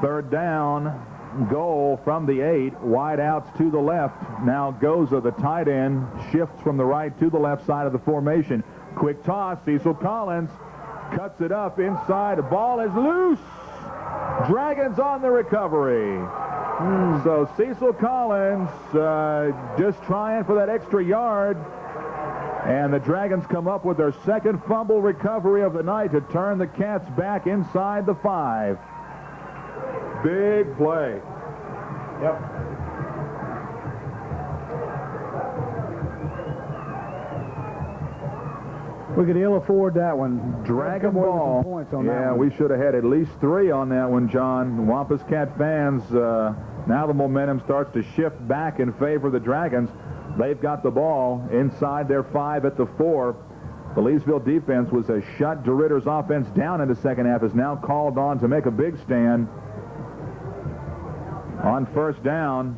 A: 3rd down, goal from the 8. Wide outs to the left. Now Goza, the tight end, shifts from the right to the left side of the formation. Quick toss, Cecil Collins Cuts it up inside. The ball is loose. Dragons on the recovery. So Cecil Collins just trying for that extra yard. And the Dragons come up with their second fumble recovery of the night to turn the Cats back inside the 5. Big play.
B: Yep. We could ill afford that one.
A: Dragon
B: More than
A: ball.
B: some points on
A: Yeah,
B: that one.
A: we should have had at least 3 on that one, John. Wampus Cat fans, now the momentum starts to shift back in favor of the Dragons. They've got the ball inside their 5 at the 4. The Leesville defense was a shut. DeRidder's offense down in the second half is now called on to make a big stand. On first down,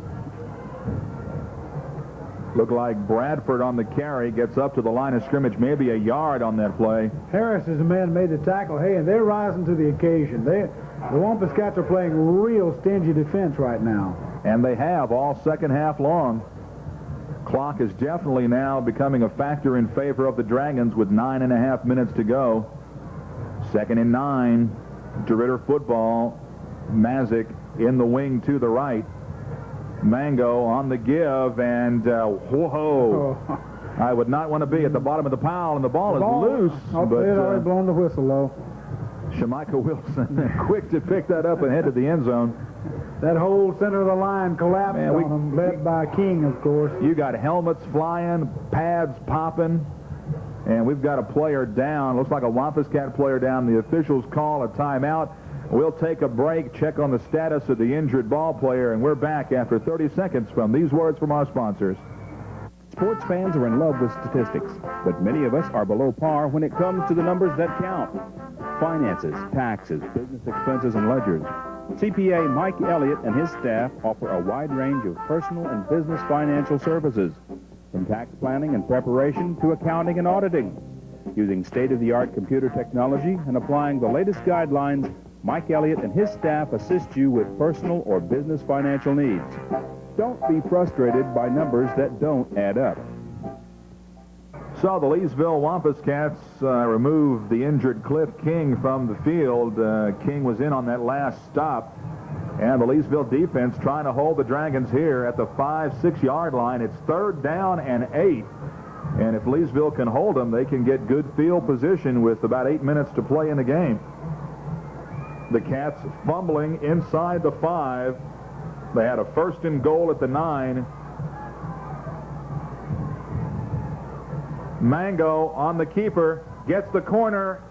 A: look like Bradford on the carry gets up to the line of scrimmage, maybe a yard on that play.
B: Harris is the man who made the tackle. Hey, and they're rising to the occasion. The Wampus Cats are playing real stingy defense right now.
A: And they have all second half long. Clock is definitely now becoming a factor in favor of the Dragons with 9.5 minutes to go. 2nd and 9. DeRidder football. Mazik in the wing to the right. Mango on the give, and whoa. I would not want to be at the bottom of the pile, and the ball is loose.
B: But they had already blown the whistle, though.
A: Shamika Wilson quick to pick that up and head to the end zone.
B: That whole center of the line collapsed on them, led by King, of course.
A: You got helmets flying, pads popping, and we've got a player down. Looks like a Wampus Cat player down. The officials call a timeout. We'll take a break, check on the status of the injured ball player, and we're back after 30 seconds from these words from our sponsors.
E: Sports fans are in love with statistics, but many of us are below par when it comes to the numbers that count. Finances, taxes, business expenses, and ledgers. CPA Mike Elliott and his staff offer a wide range of personal and business financial services, from tax planning and preparation to accounting and auditing. Using state-of-the-art computer technology and applying the latest guidelines, Mike Elliott and his staff assist you with personal or business financial needs. Don't be frustrated by numbers that don't add up.
A: So the Leesville Wampus Cats remove the injured Cliff King from the field. King was in on that last stop. And the Leesville defense trying to hold the Dragons here at the 5-6 yard line. It's 3rd down and 8. And if Leesville can hold them, they can get good field position with about 8 minutes to play in the game. The Cats fumbling inside the 5. They had a 1st and goal at the 9. Mango on the keeper, gets the corner,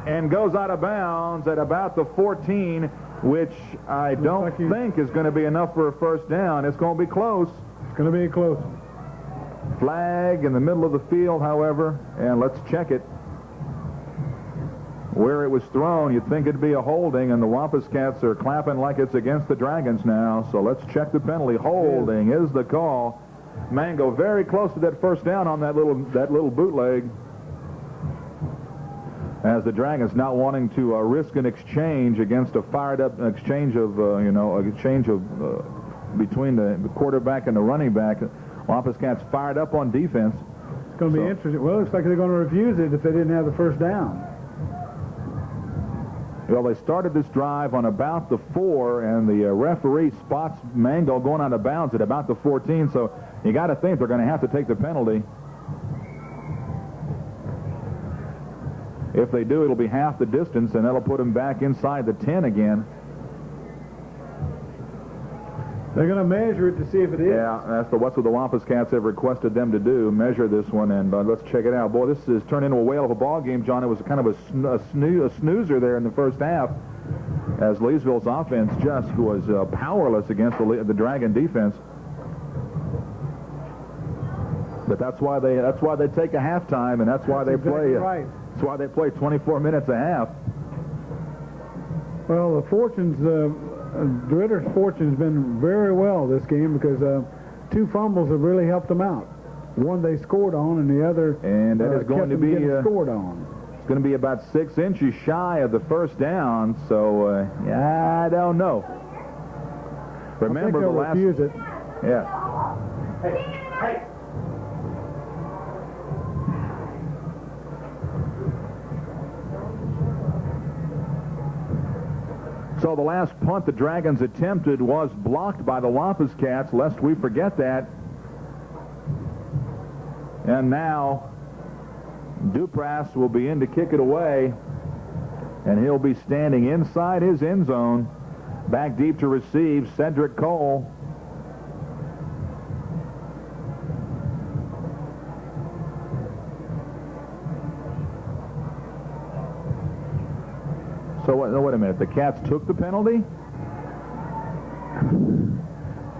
A: and goes out of bounds at about the 14, which I don't think is going to be enough for a 1st down. It's going to be close.
B: It's going to be close.
A: Flag in the middle of the field, however, and let's check it. Where it was thrown, you'd think it'd be a holding, and the Wampus Cats are clapping like it's against the Dragons now. So let's check the penalty. Holding is the call. Mango very close to that 1st down on that little bootleg. As the Dragons not wanting to risk an exchange against a fired-up exchange of between the quarterback and the running back. Wampus Cats fired up on defense.
B: It's going to be interesting. Well, it looks like they're going to refuse it if they didn't have the 1st down.
A: Well, they started this drive on about the 4, and the referee spots Mango going out of bounds at about the 14, so you got to think they're going to have to take the penalty. If they do, it'll be half the distance, and that'll put them back inside the 10 again.
B: They're going to measure it to see if it is.
A: Yeah, that's what the Wampus Cats have requested them to do, measure this one, and let's check it out. Boy, this has turned into a whale of a ball game, John. It was kind of a snoozer there in the 1st half, as Leesville's offense just was powerless against the Dragon defense. But that's why they take a halftime, and that's why they play.
B: Right.
A: That's why they play 24 minutes a half.
B: Well, the fortunes. DeRidder's fortune's been very well this game because 2 fumbles have really helped them out. One they scored on, and the other
A: and that is going to be
B: scored on.
A: It's going to be about 6 inches shy of the 1st down. So I don't know. Remember the last.
B: Refuse it.
A: Yeah.
J: Hey.
A: So the last punt the Dragons attempted was blocked by the Wampus Cats, lest we forget that. And now Dupras will be in to kick it away, and he'll be standing inside his end zone. Back deep to receive, Cedric Cole. So wait a minute. The Cats took the penalty?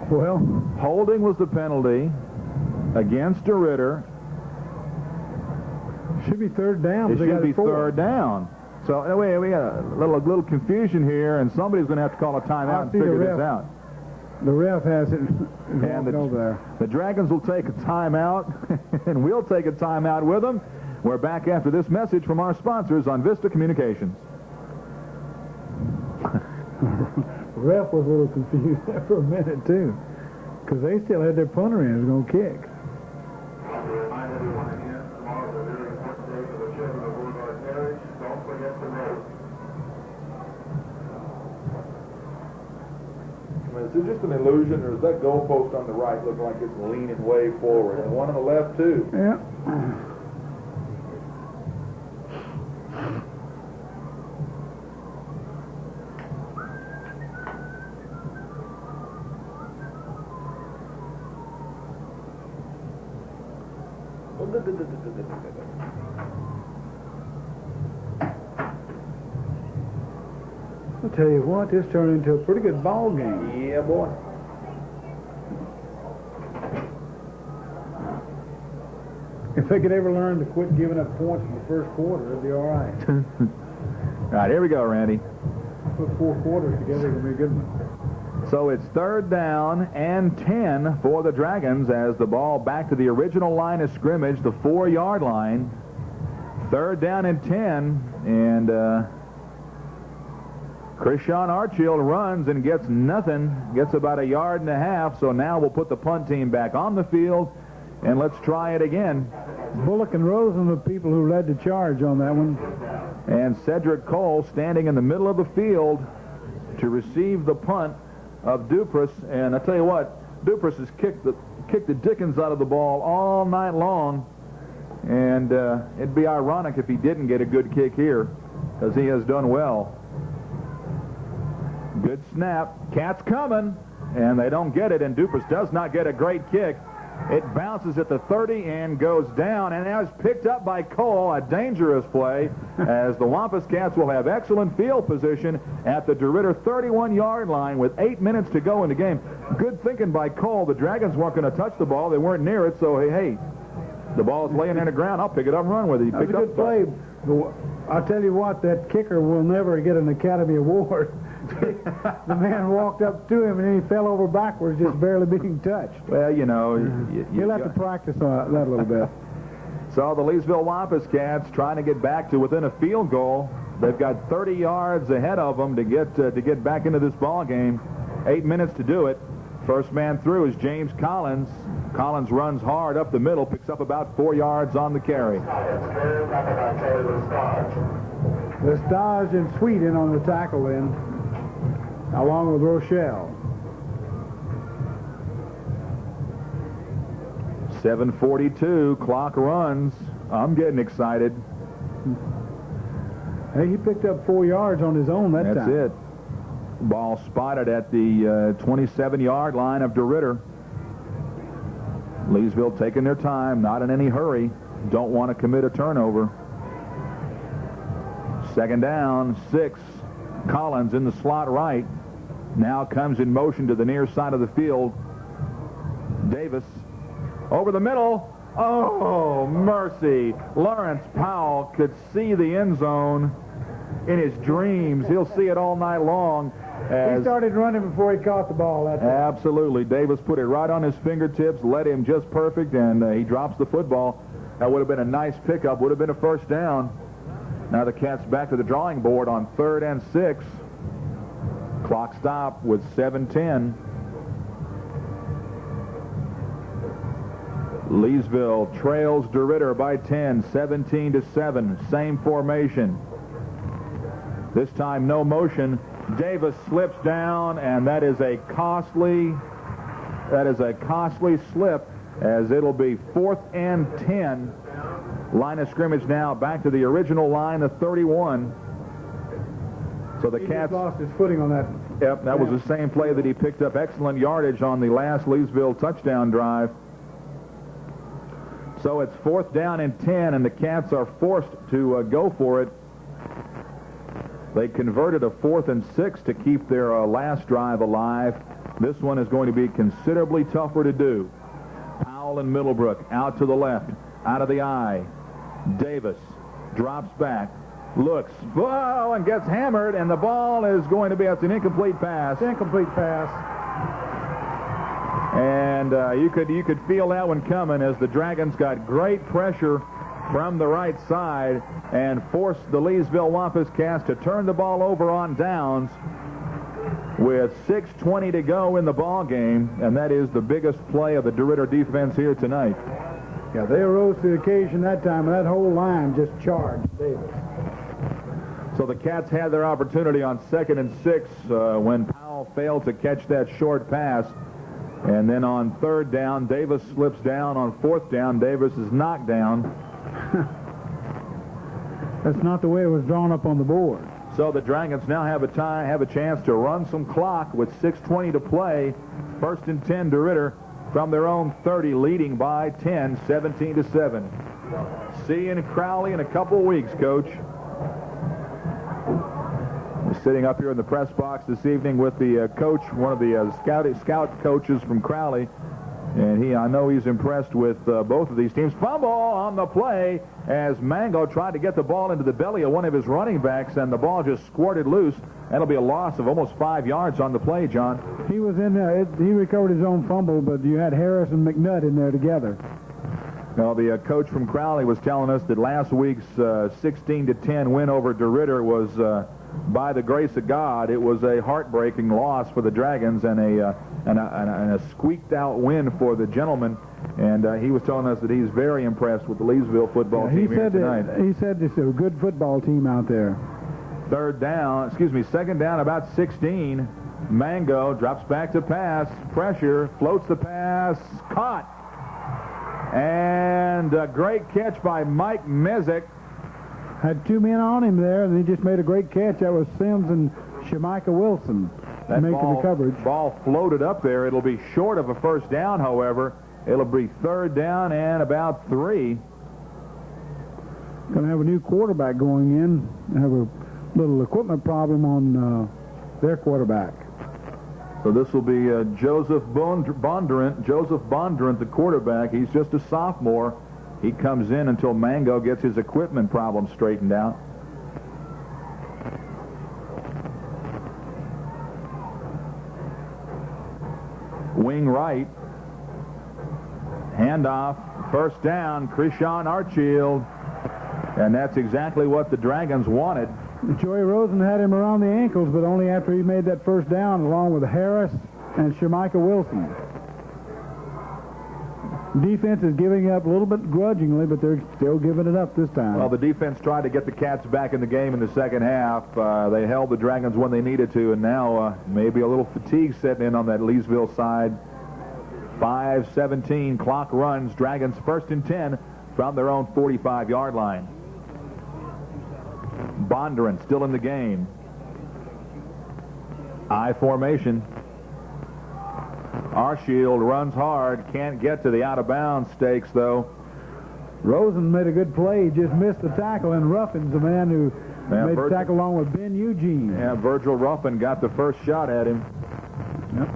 B: Well,
A: holding was the penalty against DeRidder.
B: Should be third down.
A: It should be third down. So anyway, we got a little confusion here, and somebody's going to have to call a timeout and figure this out.
B: The ref has it over there.
A: The Dragons will take a timeout, and we'll take a timeout with them. We're back after this message from our sponsors on Vista Communications.
B: The ref was a little confused there for a minute, too, because they still had their punter in. It was going to kick.
A: Is it just an illusion, or does that goalpost on the right look like it's leaning way forward? And the one on the left, too.
B: Yeah. I'll tell you what, this turned into a pretty good ball game.
A: Yeah, boy.
B: If they could ever learn to quit giving up points in the first quarter, it'd be all right.
A: All right, here we go, Randy.
B: Put 4 quarters together, it'll be a good one.
A: So it's third down and 10 for the Dragons as the ball back to the original line of scrimmage, the 4-yard line. Third down and 10, and Krishan Archfield runs and gets nothing, gets about 1.5 yards. So now we'll put the punt team back on the field, and let's try it again.
B: Bullock and Rosen are the people who led the charge on that one.
A: And Cedric Cole standing in the middle of the field to receive the punt of Dupras. And I tell you what, Dupras has kicked the dickens out of the ball all night long. And it'd be ironic if he didn't get a good kick here, because he has done well. Good snap. Cats coming, and they don't get it, and Dupras does not get a great kick. It bounces at the 30 and goes down, and now is picked up by Cole, a dangerous play, as the Wampus Cats will have excellent field position at the DeRidder 31-yard line with 8 minutes to go in the game. Good thinking by Cole. The Dragons weren't going to touch the ball. They weren't near it, so hey, the ball's laying in the ground. I'll pick it up and run with it. He picked
B: up a good play. I'll tell you what, that kicker will never get an Academy Award. The man walked up to him, and then he fell over backwards, just barely being touched.
A: Well, you know.
B: He'll have to practice on that a little bit.
A: So the Leesville Wampus Cats trying to get back to within a field goal. They've got 30 yards ahead of them to get back into this ball game. 8 minutes to do it. First man through is James Collins. Collins runs hard up the middle, picks up about 4 yards on the carry.
B: Lestage and Sweet in on the tackle then, along with Rochelle.
A: 7:42, clock runs. I'm getting excited.
B: Hey, he picked up 4 yards on his own that time.
A: That's it. Ball spotted at the 27-yard line of DeRidder. Leesville taking their time, not in any hurry. Don't want to commit a turnover. Second down, 6. Collins in the slot right. Now comes in motion to the near side of the field. Davis over the middle. Oh, mercy. Lawrence Powell could see the end zone in his dreams. He'll see it all night long.
B: He started running before he caught the ball that time.
A: Absolutely. Davis put it right on his fingertips, led him just perfect, and he drops the football. That would have been a nice pickup, would have been a first down. Now the Cats back to the drawing board on 3rd and 6. Clock stop with 7:10. Leesville trails DeRidder by 10, 17-7. Same formation. This time no motion. Davis slips down, and that is a costly slip, as it'll be 4th and 10. Line of scrimmage now back to the original line of 31. So the Cats
B: lost his footing on that.
A: Yep, that was the same play that he picked up excellent yardage on the last Leesville touchdown drive. So it's 4th down and 10, and the Cats are forced to go for it. They converted a 4th and 6 to keep their last drive alive. This one is going to be considerably tougher to do. Powell and Middlebrook out to the left, out of the eye. Davis drops back, looks, whoa, and gets hammered, and the ball is going to be, it's an incomplete pass.
B: Incomplete pass.
A: And you could feel that one coming, as the Dragons got great pressure from the right side and forced the Leesville Wampus Cats to turn the ball over on downs with 6:20 to go in the ball game, and that is the biggest play of the DeRidder defense here tonight.
B: Yeah, they arose to the occasion that time, and that whole line just charged Davis.
A: So the Cats had their opportunity on 2nd and 6 when Powell failed to catch that short pass. And then on 3rd down, Davis slips down. On 4th down, Davis is knocked down.
B: That's not the way it was drawn up on the board.
A: So the Dragons now have a chance to run some clock with 6:20 to play. 1st and 10, DeRidder from their own 30, leading by 10, 17-7. See you in Crowley in a couple weeks, Coach. We're sitting up here in the press box this evening with the coach, one of the scout coaches from Crowley, and I know he's impressed with both of these teams. Fumble on the play as Mango tried to get the ball into the belly of one of his running backs, and the ball just squirted loose. That'll be a loss of almost 5 yards on the play, John.
B: He was in there. He recovered his own fumble, but you had Harris and McNutt in there together.
A: Well, the coach from Crowley was telling us that last week's 16-10 win over DeRidder was, by the grace of God, it was a heartbreaking loss for the Dragons and a squeaked-out win for the gentleman. And he was telling us that he's very impressed with the Leesville football team here tonight.
B: He said this is a good football team out there.
A: 2nd down, about 16. Mango drops back to pass. Pressure, floats the pass, caught. And a great catch by Mike Mezek.
B: Had 2 men on him there, and he just made a great catch. That was Sims and Shemika Wilson making the coverage.
A: Ball floated up there. It'll be short of a 1st down, however. It'll be 3rd down and about 3.
B: Going to have a new quarterback going in. Have a little equipment problem on their quarterback.
A: So this will be Joseph Bondurant, the quarterback. He's just a sophomore. He comes in until Mango gets his equipment problem straightened out. Wing right. Handoff. 1st down. Krishan Archfield. And that's exactly what the Dragons wanted.
B: Joey Rosen had him around the ankles, but only after he made that 1st down, along with Harris and Shemika Wilson. Defense is giving up a little bit grudgingly, but they're still giving it up this time.
A: Well, the defense tried to get the Cats back in the game in the 2nd half. They held the Dragons when they needed to, and now maybe a little fatigue setting in on that Leesville side. 5:17, clock runs. Dragons 1st and 10 from their own 45-yard line. Bondurant still in the game. I formation. Arshield runs hard. Can't get to the out-of-bounds stakes, though.
B: Rosen made a good play. He just missed the tackle, and Ruffin's the man who made the tackle along with Ben Eugene.
A: Yeah, Virgil Ruffin got the first shot at him.
B: Yep.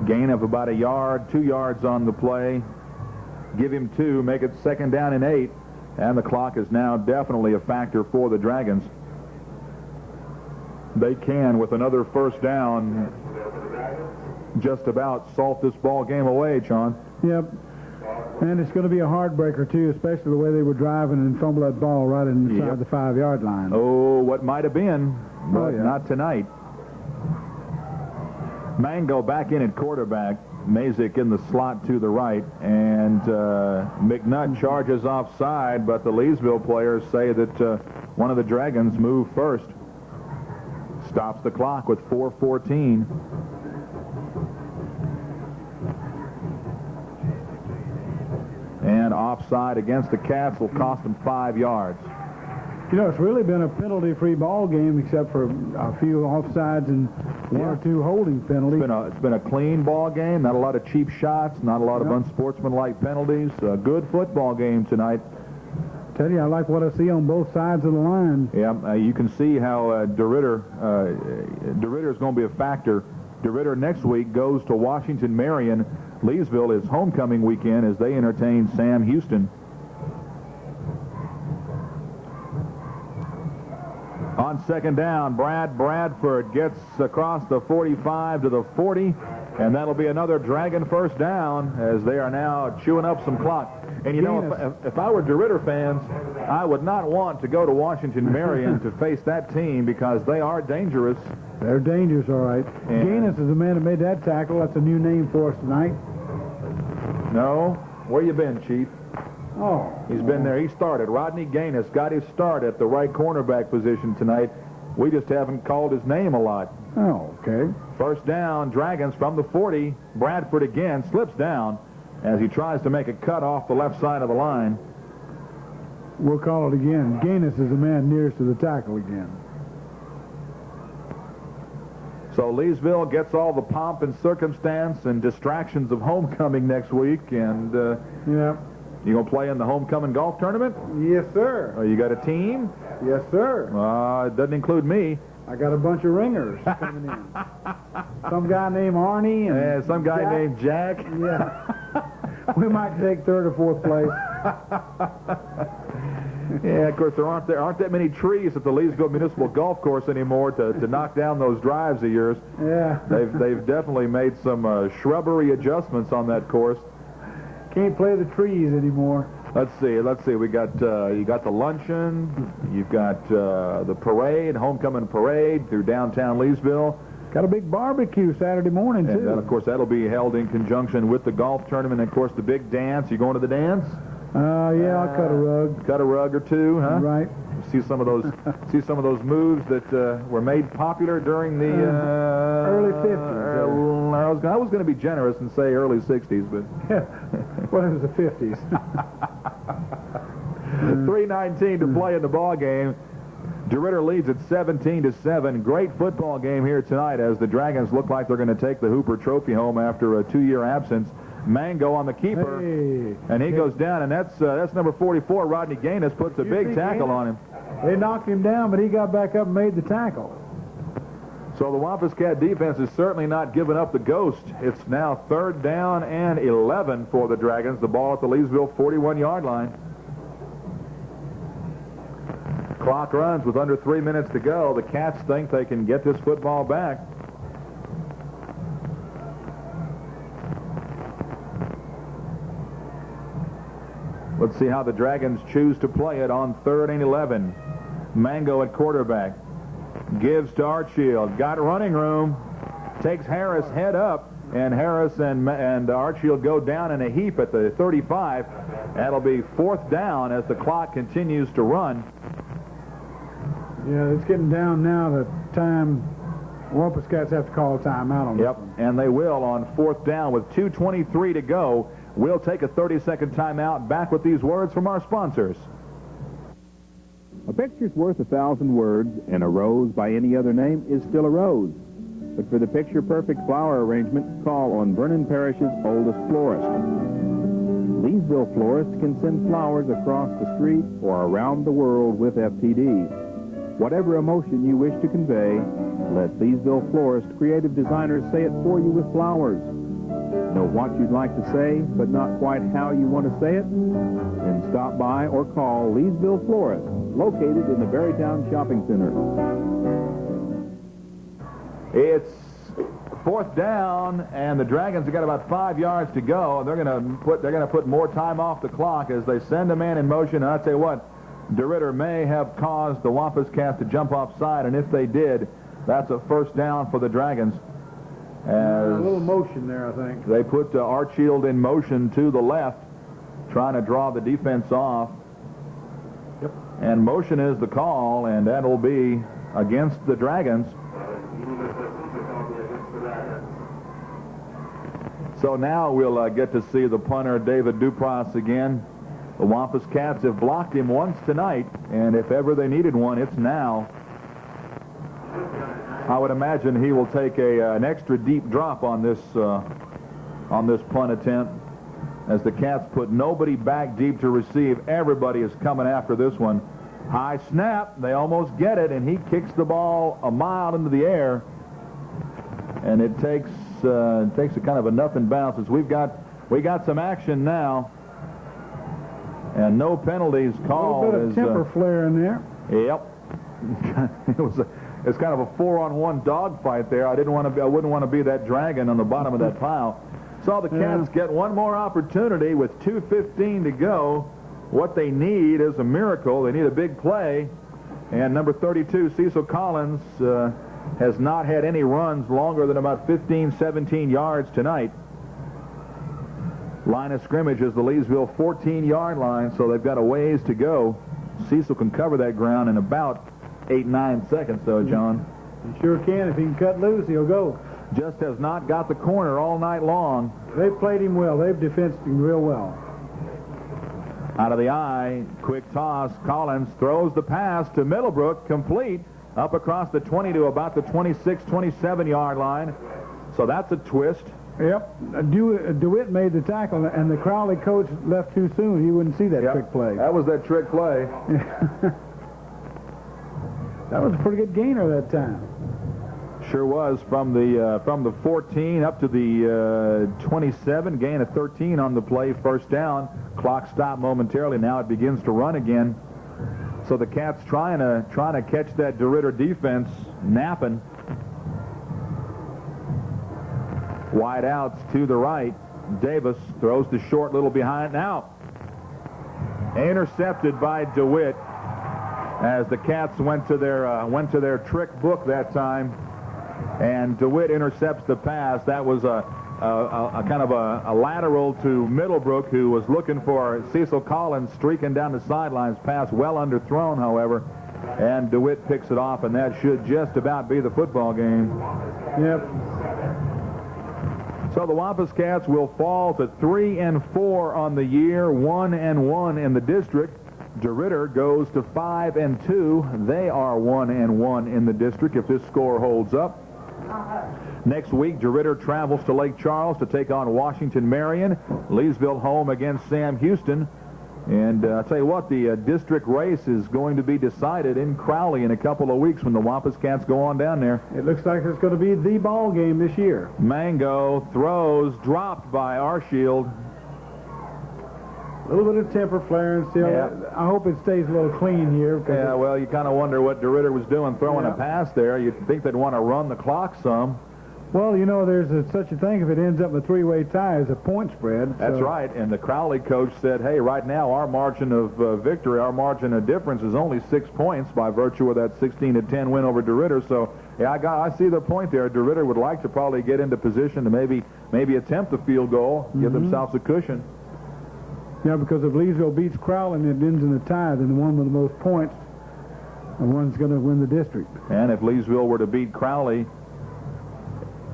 A: Gain of about a yard, 2 yards on the play. Give him 2, make it 2nd down and 8. And the clock is now definitely a factor for the Dragons. They can, with another 1st down, just about salt this ball game away, John.
B: Yep. And it's going to be a heartbreaker, too, especially the way they were driving and fumble that ball right inside the 5-yard line.
A: Oh, what might have been, but not tonight. Mango back in at quarterback. Mazik in the slot to the right, and McNutt charges offside, but the Leesville players say that one of the Dragons moved first. Stops the clock with 4:14. And offside against the Cats will cost them 5 yards.
B: You know, it's really been a penalty-free ball game except for a few offsides and one or two holding penalties.
A: It's been a clean ball game, not a lot of cheap shots, not a lot of unsportsmanlike penalties. A good football game tonight.
B: Tell you, I like what I see on both sides of the line.
A: Yeah, you can see how DeRidder is going to be a factor. DeRidder next week goes to Washington Marion. Leesville is homecoming weekend as they entertain Sam Houston. On second down, Bradford gets across the 45 to the 40, and that'll be another Dragon first down as they are now chewing up some clock. And you know, if I were DeRidder fans, I would not want to go to Washington Marion to face that team because they are dangerous.
B: They're dangerous, all right. Gaines is the man that made that tackle. That's a new name for us tonight.
A: No. Where you been, Chief?
B: Oh.
A: He's been there. He started. Rodney Gaines got his start at the right cornerback position tonight. We just haven't called his name a lot.
B: Oh, okay.
A: First down, Dragons from the 40. Bradford again slips down as he tries to make a cut off the left side of the line.
B: We'll call it again. Gaines is the man nearest to the tackle again.
A: So Leesville gets all the pomp and circumstance and distractions of homecoming next week. And
B: yeah.
A: You going to play in the homecoming golf tournament?
B: Yes, sir.
A: You got a team?
B: Yes, sir.
A: It doesn't include me.
B: I got a bunch of ringers coming in. Some guy named Arnie and
A: some guy
B: Jack.
A: named Jack.
B: Yeah. We might take third or fourth place.
A: Yeah, of course, there aren't that many trees at the Leesville Municipal Golf Course anymore to knock down those drives of yours.
B: Yeah.
A: They've definitely made some shrubbery adjustments on that course.
B: Can't play the trees anymore.
A: Let's see. We got you got the luncheon. You've got the parade, homecoming parade through downtown Leesville.
B: Got a big barbecue Saturday morning too.
A: And then, of course, that'll be held in conjunction with the golf tournament. And of course, the big dance. You going to the dance?
B: Yeah, I'll cut a rug.
A: Cut a rug or two, huh?
B: Right.
A: See some of those moves that were made popular during the
B: early 50s.
A: I was going to be generous and say early 60s, but
B: well, it was the 50s.
A: 3:19 to play in the ball game. DeRidder leads at 17-7. Great football game here tonight as the Dragons look like they're going to take the Hooper Trophy home after a 2-year absence. Mango on the keeper, and he goes down, and that's number 44, Rodney Gaines, puts a big tackle on him.
B: They knocked him down, but he got back up and made the tackle.
A: So the Wampus Cat defense is certainly not giving up the ghost. It's now third down and 11 for the Dragons. The ball at the Leesville 41-yard line. Clock runs with under 3 minutes to go. The Cats think they can get this football back. Let's see how the Dragons choose to play it on 3rd and 11. Mango at quarterback. Gives to Archfield. Got running room. Takes Harris head up. And Harris and Archfield go down in a heap at the 35. That'll be 4th down as the clock continues to run.
B: Yeah, it's getting down now. The time Wampus Cats have to call a timeout on
A: Yep, and they will on 4th down with 2:23 to go. We'll take a 30-second timeout. Back with these words from our sponsors.
E: A picture's worth 1,000 words, and a rose by any other name is still a rose. But for the picture-perfect flower arrangement, call on Vernon Parish's oldest florist. Leesville Florist can send flowers across the street or around the world with FTD. Whatever emotion you wish to convey, let Leesville Florist creative designers say it for you with flowers. Know what you'd like to say, but not quite how you want to say it? Then stop by or call Leesville Florist, located in the Berrytown Shopping Center.
A: It's 4th down, and the Dragons have got about 5 yards to go. They're going to put more time off the clock as they send a man in motion. And I'll tell you what, DeRidder may have caused the Wampus Cats to jump offside, and if they did, that's a 1st down for the Dragons.
B: A little motion there, I think.
A: They put Archfield in motion to the left, trying to draw the defense off.
B: Yep.
A: And motion is the call, and that'll be against the Dragons. So now we'll get to see the punter, David Dupas, again. The Wampus Cats have blocked him once tonight, and if ever they needed one, it's now. I would imagine he will take an extra deep drop on this punt attempt, as the Cats put nobody back deep to receive. Everybody is coming after this one. High snap. They almost get it, and he kicks the ball a mile into the air, and it takes a kind of a nothing bounce. As we got some action now, and no penalties called.
B: A little bit of temper flare in there.
A: Yep. It's kind of a 4-on-1 dogfight there. I wouldn't want to be that dragon on the bottom of that pile. So the Cats get one more opportunity with 2:15 to go. What they need is a miracle. They need a big play. And number 32, Cecil Collins, has not had any runs longer than about 15, 17 yards tonight. Line of scrimmage is the Leesville 14-yard line, so they've got a ways to go. Cecil can cover that ground in about 8-9 seconds, though, John.
B: He sure can. If he can cut loose, he'll go.
A: Just has not got the corner all night long.
B: They've played him well. They've defensed him real well.
A: Out of the eye, quick toss. Collins throws the pass to Middlebrook, complete, up across the 20 to about the 26, 27-yard line. So that's a twist.
B: Yep. DeWitt made the tackle, and the Crowley coach left too soon. He wouldn't see that trick play.
A: That was that trick play.
B: That was a pretty good gainer that time.
A: Sure was, from the 14 up to the 27, gain of 13 on the play, first down. Clock stopped momentarily. Now it begins to run again. So the Cats trying to catch that DeRidder defense napping. Wide outs to the right. Davis throws the short, little behind. Now intercepted by DeWitt, as the Cats went to their trick book that time, and DeWitt intercepts the pass. That was a kind of a lateral to Middlebrook, who was looking for Cecil Collins streaking down the sidelines. Pass well underthrown, however, and DeWitt picks it off, and that should just about be the football game.
B: Yep.
A: So the Wampus Cats will fall to 3-4 on the year, 1-1 in the district. DeRidder goes to 5-2. They are 1-1 in the district if this score holds up. Next week, DeRidder travels to Lake Charles to take on Washington Marion. Leesville home against Sam Houston. And I'll tell you what, the district race is going to be decided in Crowley in a couple of weeks when the Wampus Cats go on down there.
B: It looks like it's going to be the ball game this year.
A: Mango throws, dropped by Arshield.
B: A little bit of temper flaring still.
A: Yeah.
B: I hope it stays a little clean here.
A: Yeah, well, you kind of wonder what DeRidder was doing throwing a pass there. You'd think they'd want to run the clock some.
B: Well, you know, there's such a thing if it ends up in a three-way tie as a point spread.
A: That's right. And the Crowley coach said, hey, right now our margin of victory, our margin of difference is only 6 points by virtue of that 16-10 win over DeRidder. So, yeah, I see the point there. DeRidder would like to probably get into position to maybe attempt the field goal, give themselves a cushion.
B: Yeah, because if Leesville beats Crowley and it ends in a tie, then the one with the most points, the one's going to win the district. And
A: if Leesville were to beat Crowley,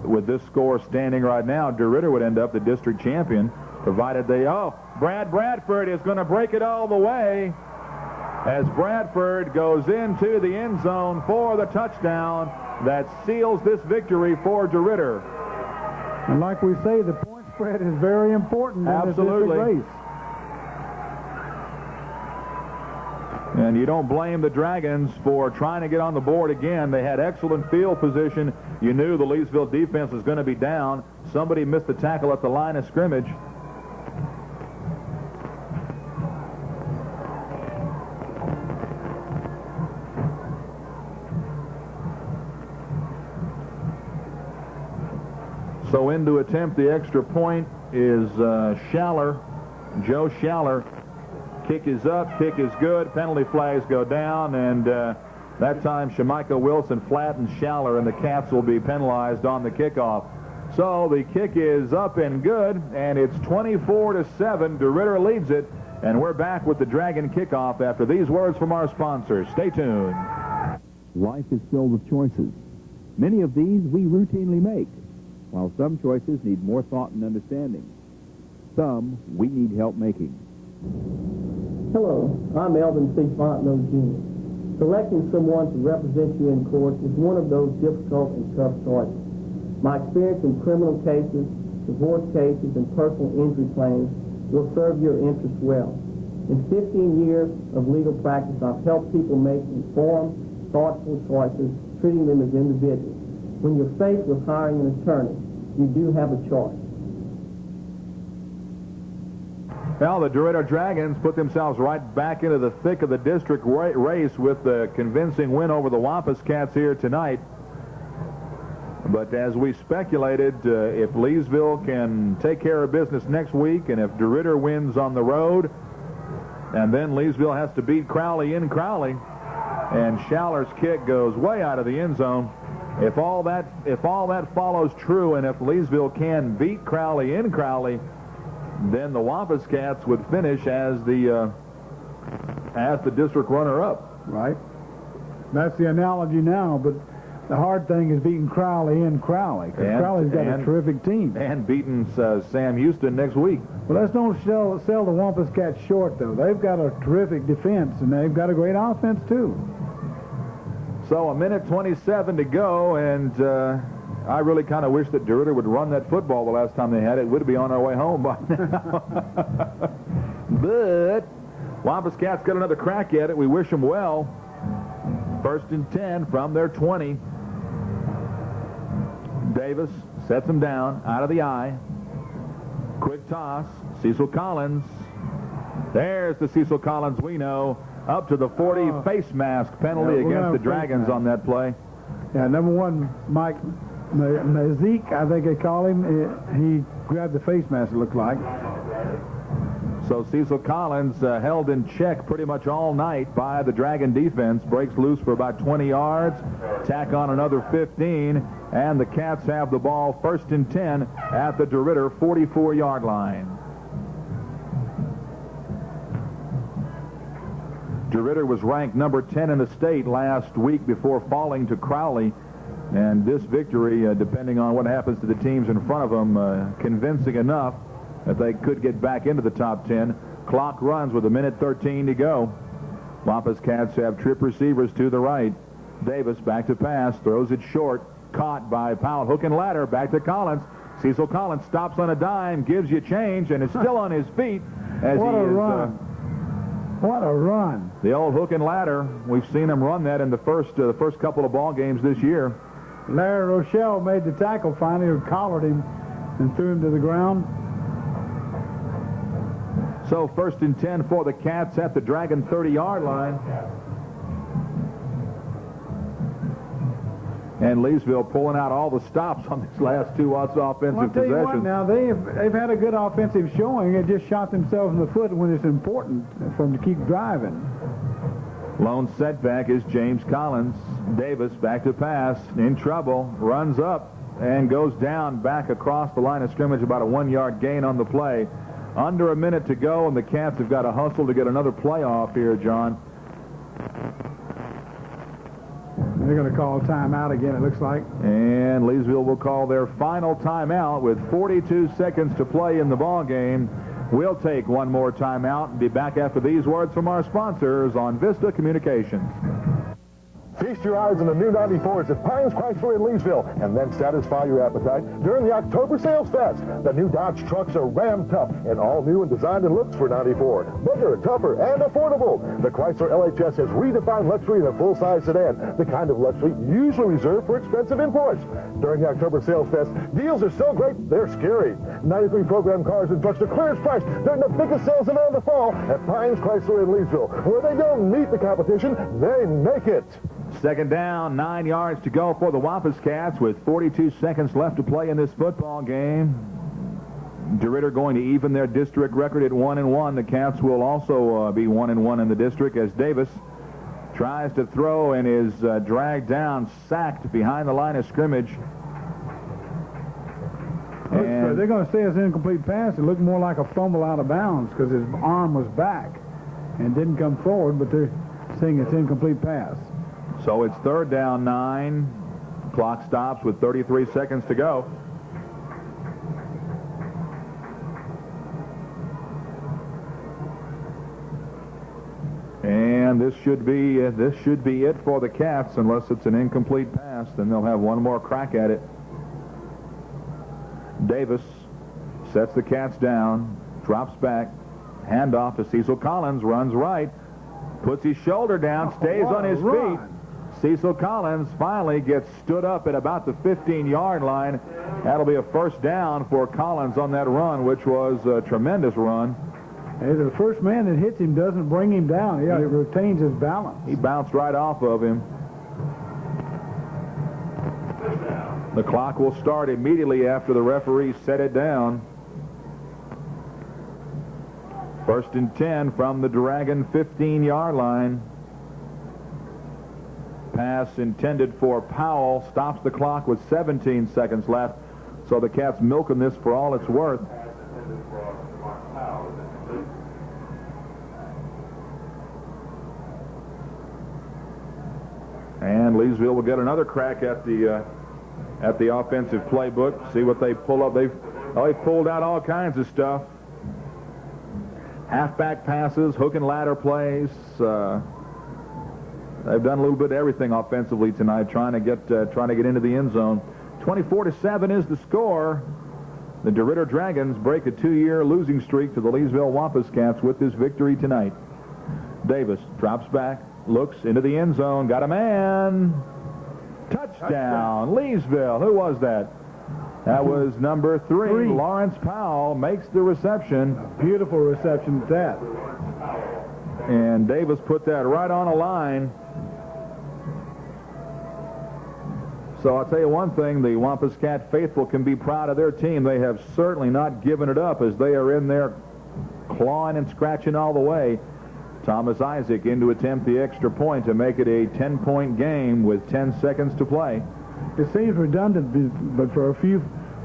A: with this score standing right now, DeRidder would end up the district champion, provided Brad Bradford is going to break it all the way, as Bradford goes into the end zone for the touchdown that seals this victory for DeRidder. And like we say, the point spread is very important in the district race. And you don't blame the Dragons for trying to get on the board again. They had excellent field position. You knew the Leesville defense was going to be down. Somebody missed the tackle at the line of scrimmage. So in to attempt the extra point is Schaller, Joe Schaller. Kick is up, kick is good, penalty flags go down, and that time Shemika Wilson flattens Schaller, and the Cats will be penalized on the kickoff. So the kick is up and good, and it's 24-7. DeRidder leads it, and we're back with the Dragon kickoff after these words from our sponsors. Stay tuned.
E: Life is filled with choices. Many of these we routinely make. while some choices need more thought and understanding. Some we need help making.
F: Hello, I'm Elvin C. Fontenot Jr. Selecting someone to represent you in court is one of those difficult and tough choices. My experience in criminal cases, divorce cases, and personal injury claims will serve your interests well. In 15 years of legal practice, I've helped people make informed, thoughtful choices, treating them as individuals. When you're faced with hiring an attorney, you do have a choice.
A: Well, the DeRidder Dragons put themselves right back into the thick of the district race with the convincing win over the Wampus Cats here tonight. But as we speculated, if Leesville can take care of business next week, and if DeRidder wins on the road, and then Leesville has to beat Crowley in Crowley, and Schaller's kick goes way out of the end zone, if all that follows true, and if Leesville can beat Crowley in Crowley, then the Wampus Cats would finish as the district runner-up.
B: Right. That's the analogy now, but the hard thing is beating Crowley in Crowley, because Crowley's got a terrific team.
A: And beating Sam Houston next week.
B: Well, let's don't sell the Wampus Cats short, though. They've got a terrific defense, and they've got a great offense, too.
A: So 1:27 to go, and I really kind of wish that DeRidder would run that football the last time they had it. We'd be on our way home by now. But Wampus Cats got another crack at it. We wish them well. 1st and 10 from their 20. Davis sets them down out of the eye. Quick toss. Cecil Collins. There's the Cecil Collins we know. Up to the 40, face mask penalty against the Dragons on that play.
B: Yeah, number one, Mike Mazik, I think they call him. He grabbed the face mask, it looked like.
A: So Cecil Collins held in check pretty much all night by the Dragon defense. Breaks loose for about 20 yards. Tack on another 15. And the Cats have the ball 1st and 10 at the DeRidder 44-yard line. DeRidder was ranked number 10 in the state last week before falling to Crowley. And this victory, depending on what happens to the teams in front of them, convincing enough that they could get back into the top 10. Clock runs with 1:13 to go. Wampus Cats have trip receivers to the right. Davis back to pass, throws it short, caught by Powell. Hook and ladder, back to Collins. Cecil Collins stops on a dime, gives you change, and is still on his feet as
B: what
A: he
B: a
A: is.
B: Run. What a run.
A: The old hook and ladder. We've seen him run that in the first couple of ball games this year.
B: Larry Rochelle made the tackle finally, who collared him and threw him to the ground.
A: So 1st and 10 for the Cats at the Dragon 30-yard line. And Leesville pulling out all the stops on these last two offensive possessions.
B: You what, now they've had a good offensive showing. They just shot themselves in the foot when it's important for them to keep driving.
A: Lone setback is James Collins. Davis back to pass, in trouble, runs up and goes down back across the line of scrimmage, about a 1-yard gain on the play. Under a minute to go, and the Cats have got to hustle to get another playoff here, John.
B: They're going to call timeout again, it looks like.
A: And Leesville will call their final timeout with 42 seconds to play in the ball game. We'll take one more timeout and be back after these words from our sponsors on Vista Communications.
G: Feast your eyes on the new 94s at Pines Chrysler in Leesville, and then satisfy your appetite during the October Sales Fest. The new Dodge trucks are Ram tough and all new and designed and looks for 94. Bigger, tougher, and affordable. The Chrysler LHS has redefined luxury in a full-size sedan, the kind of luxury usually reserved for expensive imports. During the October Sales Fest, deals are so great, they're scary. 93 program cars and trucks are clearance price during the biggest sales event of the fall at Pines Chrysler in Leesville, where they don't meet the competition, they make it.
A: Second down, 9 yards to go for the Wampus Cats with 42 seconds left to play in this football game. DeRidder going to even their district record at 1-1. The Cats will also be 1-1 in the district as Davis tries to throw and is dragged down, sacked behind the line of scrimmage.
B: And they're going to say it's an incomplete pass. It looked more like a fumble out of bounds because his arm was back and didn't come forward, but they're saying it's incomplete pass.
A: So it's 3rd down, 9. Clock stops with 33 seconds to go. And this should be it for the Cats, unless it's an incomplete pass. Then they'll have one more crack at it. Davis sets the Cats down, drops back, handoff to Cecil Collins, runs right, puts his shoulder down, stays on his feet. Cecil Collins finally gets stood up at about the 15-yard line. That'll be a first down for Collins on that run, which was a tremendous run.
B: Hey, the first man that hits him doesn't bring him down. He retains his balance.
A: He bounced right off of him. The clock will start immediately after the referee set it down. 1st and 10 from the Dragon 15-yard line. Pass intended for Powell stops the clock with 17 seconds left. So the Cats milking this for all it's worth. And Leesville will get another crack at the offensive playbook. See what they pull up. They've pulled out all kinds of stuff. Halfback passes, hook and ladder plays. They've done a little bit of everything offensively tonight, trying to get into the end zone. 24-7 is the score. The DeRidder Dragons break a 2-year losing streak to the Leesville Wampus Cats with this victory tonight. Davis drops back, looks into the end zone, got a man. Touchdown, Leesville. Who was that? That was number 3. Lawrence Powell makes the reception.
B: A beautiful reception at that.
A: And Davis put that right on a line. So I'll tell you one thing, the Wampus Cat faithful can be proud of their team. They have certainly not given it up as they are in there clawing and scratching all the way. Thomas Isaac in to attempt the extra point to make it a 10-point game with 10 seconds to play.
B: It seems redundant, but for a few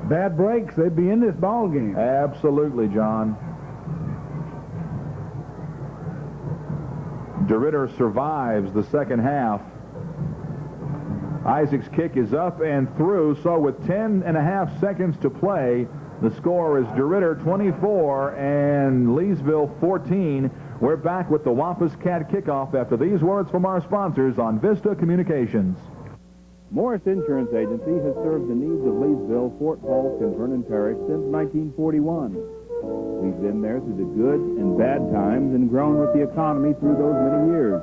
B: bad breaks, they'd be in this ball game.
A: Absolutely, John. DeRidder survives the second half. Isaac's kick is up and through, so with 10.5 seconds to play, the score is DeRidder 24 and Leesville 14. We're back with the Wampus Cat kickoff after these words from our sponsors on Vista Communications.
E: Morris Insurance Agency has served the needs of Leesville, Fort Polk, and Vernon Parish since 1941. We've been there through the good and bad times and grown with the economy through those many years.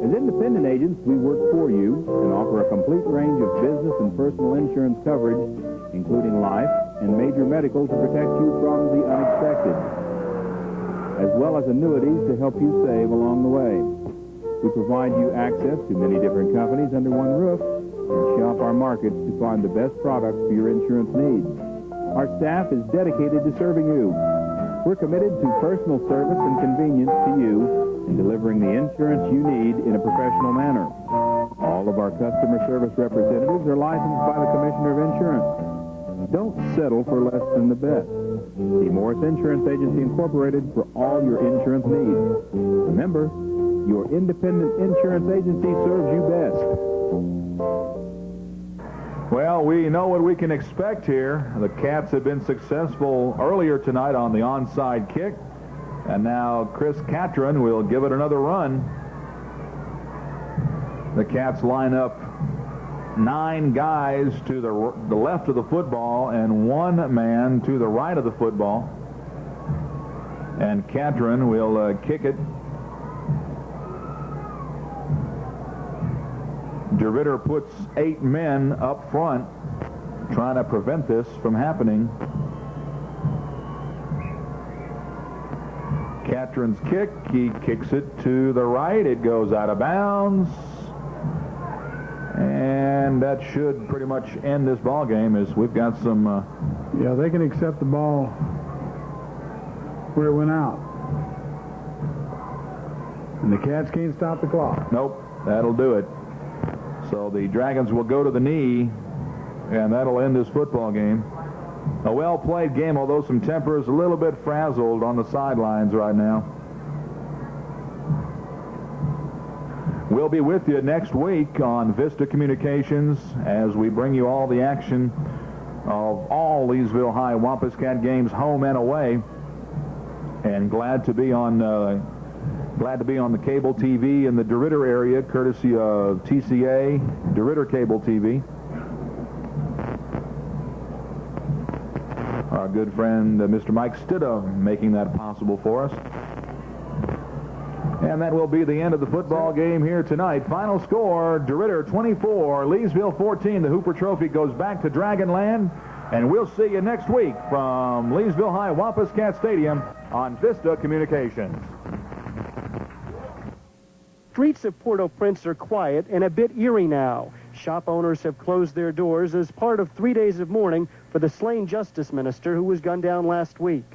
E: As independent agents, we work for you and offer a complete range of business and personal insurance coverage, including life and major medical to protect you from the unexpected, as well as annuities to help you save along the way. We provide you access to many different companies under one roof and shop our markets to find the best products for your insurance needs. Our staff is dedicated to serving you. We're committed to personal service and convenience to you in delivering the insurance you need in a professional manner. All of our customer service representatives are licensed by the Commissioner of Insurance. Don't settle for less than the best. See Morris Insurance Agency Incorporated for all your insurance needs. Remember, your independent insurance agency serves you best.
A: Well, we know what we can expect here. The Cats have been successful earlier tonight on the onside kick. And now Chris Catron will give it another run. The Cats line up 9 guys to the left of the football and 1 man to the right of the football. And Catron will kick it. DeRidder puts 8 men up front trying to prevent this from happening. Catron's kick, he kicks it to the right. It goes out of bounds. And that should pretty much end this ball game as we've got some...
B: Yeah, they can accept the ball where it went out. And the Cats can't stop the clock.
A: Nope, that'll do it. So the Dragons will go to the knee, and that'll end this football game. A well-played game, although some tempers a little bit frazzled on the sidelines right now. We'll be with you next week on Vista Communications as we bring you all the action of all Leesville High Wampus Cat games, home and away. And glad to be on Glad to be on the cable TV in the DeRidder area, courtesy of TCA, DeRidder Cable TV. Our good friend, Mr. Mike Stidham, making that possible for us. And that will be the end of the football game here tonight. Final score, DeRidder 24, Leesville 14. The Hooper Trophy goes back to Dragonland. And we'll see you next week from Leesville High Wampuscat Stadium on Vista Communications.
K: Streets of Port-au-Prince are quiet and a bit eerie now. Shop owners have closed their doors as part of 3 days of mourning for the slain justice minister who was gunned down last week.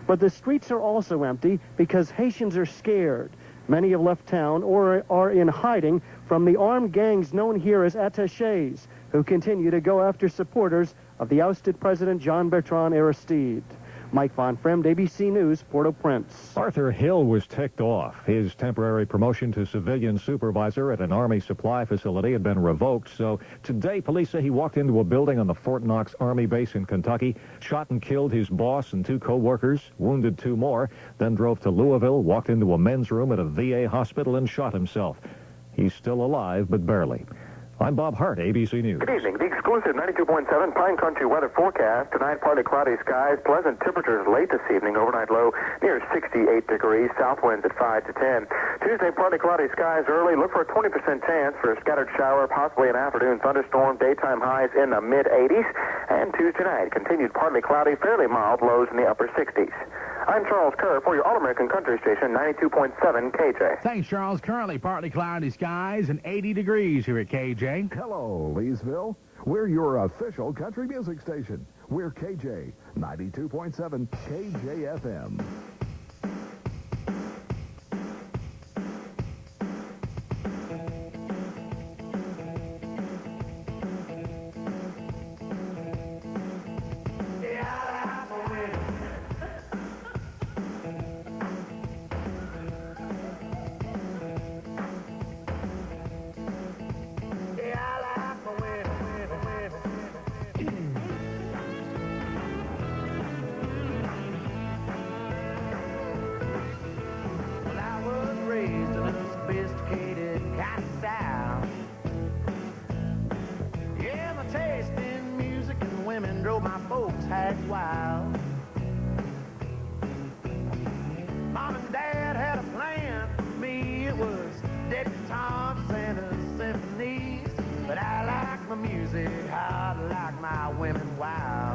K: But the streets are also empty because Haitians are scared. Many have left town or are in hiding from the armed gangs known here as attachés, who continue to go after supporters of the ousted President Jean-Bertrand Aristide. Mike Von Fremd, ABC News, Port-au-Prince.
L: Arthur Hill was ticked off. His temporary promotion to civilian supervisor at an Army supply facility had been revoked, so today police say he walked into a building on the Fort Knox Army base in Kentucky, shot and killed his boss and 2 co-workers, wounded 2 more, then drove to Louisville, walked into a men's room at a VA hospital and shot himself. He's still alive, but barely. I'm Bob Hart, ABC News.
M: Good evening. The exclusive 92.7 Pine Country weather forecast. Tonight, partly cloudy skies, pleasant temperatures late this evening. Overnight low near 68 degrees. South winds at 5 to 10. Tuesday, partly cloudy skies early. Look for a 20% chance for a scattered shower, possibly an afternoon thunderstorm. Daytime highs in the mid-80s. And Tuesday night, continued partly cloudy, fairly mild, lows in the upper 60s. I'm Charles Kerr for your All-American Country Station, 92.7 KJ.
N: Thanks, Charles. Currently partly cloudy skies and 80 degrees here at KJ.
G: Hello, Leesville. We're your official country music station. We're KJ, 92.7 KJFM.
D: Mom and Dad had a plan for me. It was debutantes and symphonies. But I like my music hard, I like my women wild.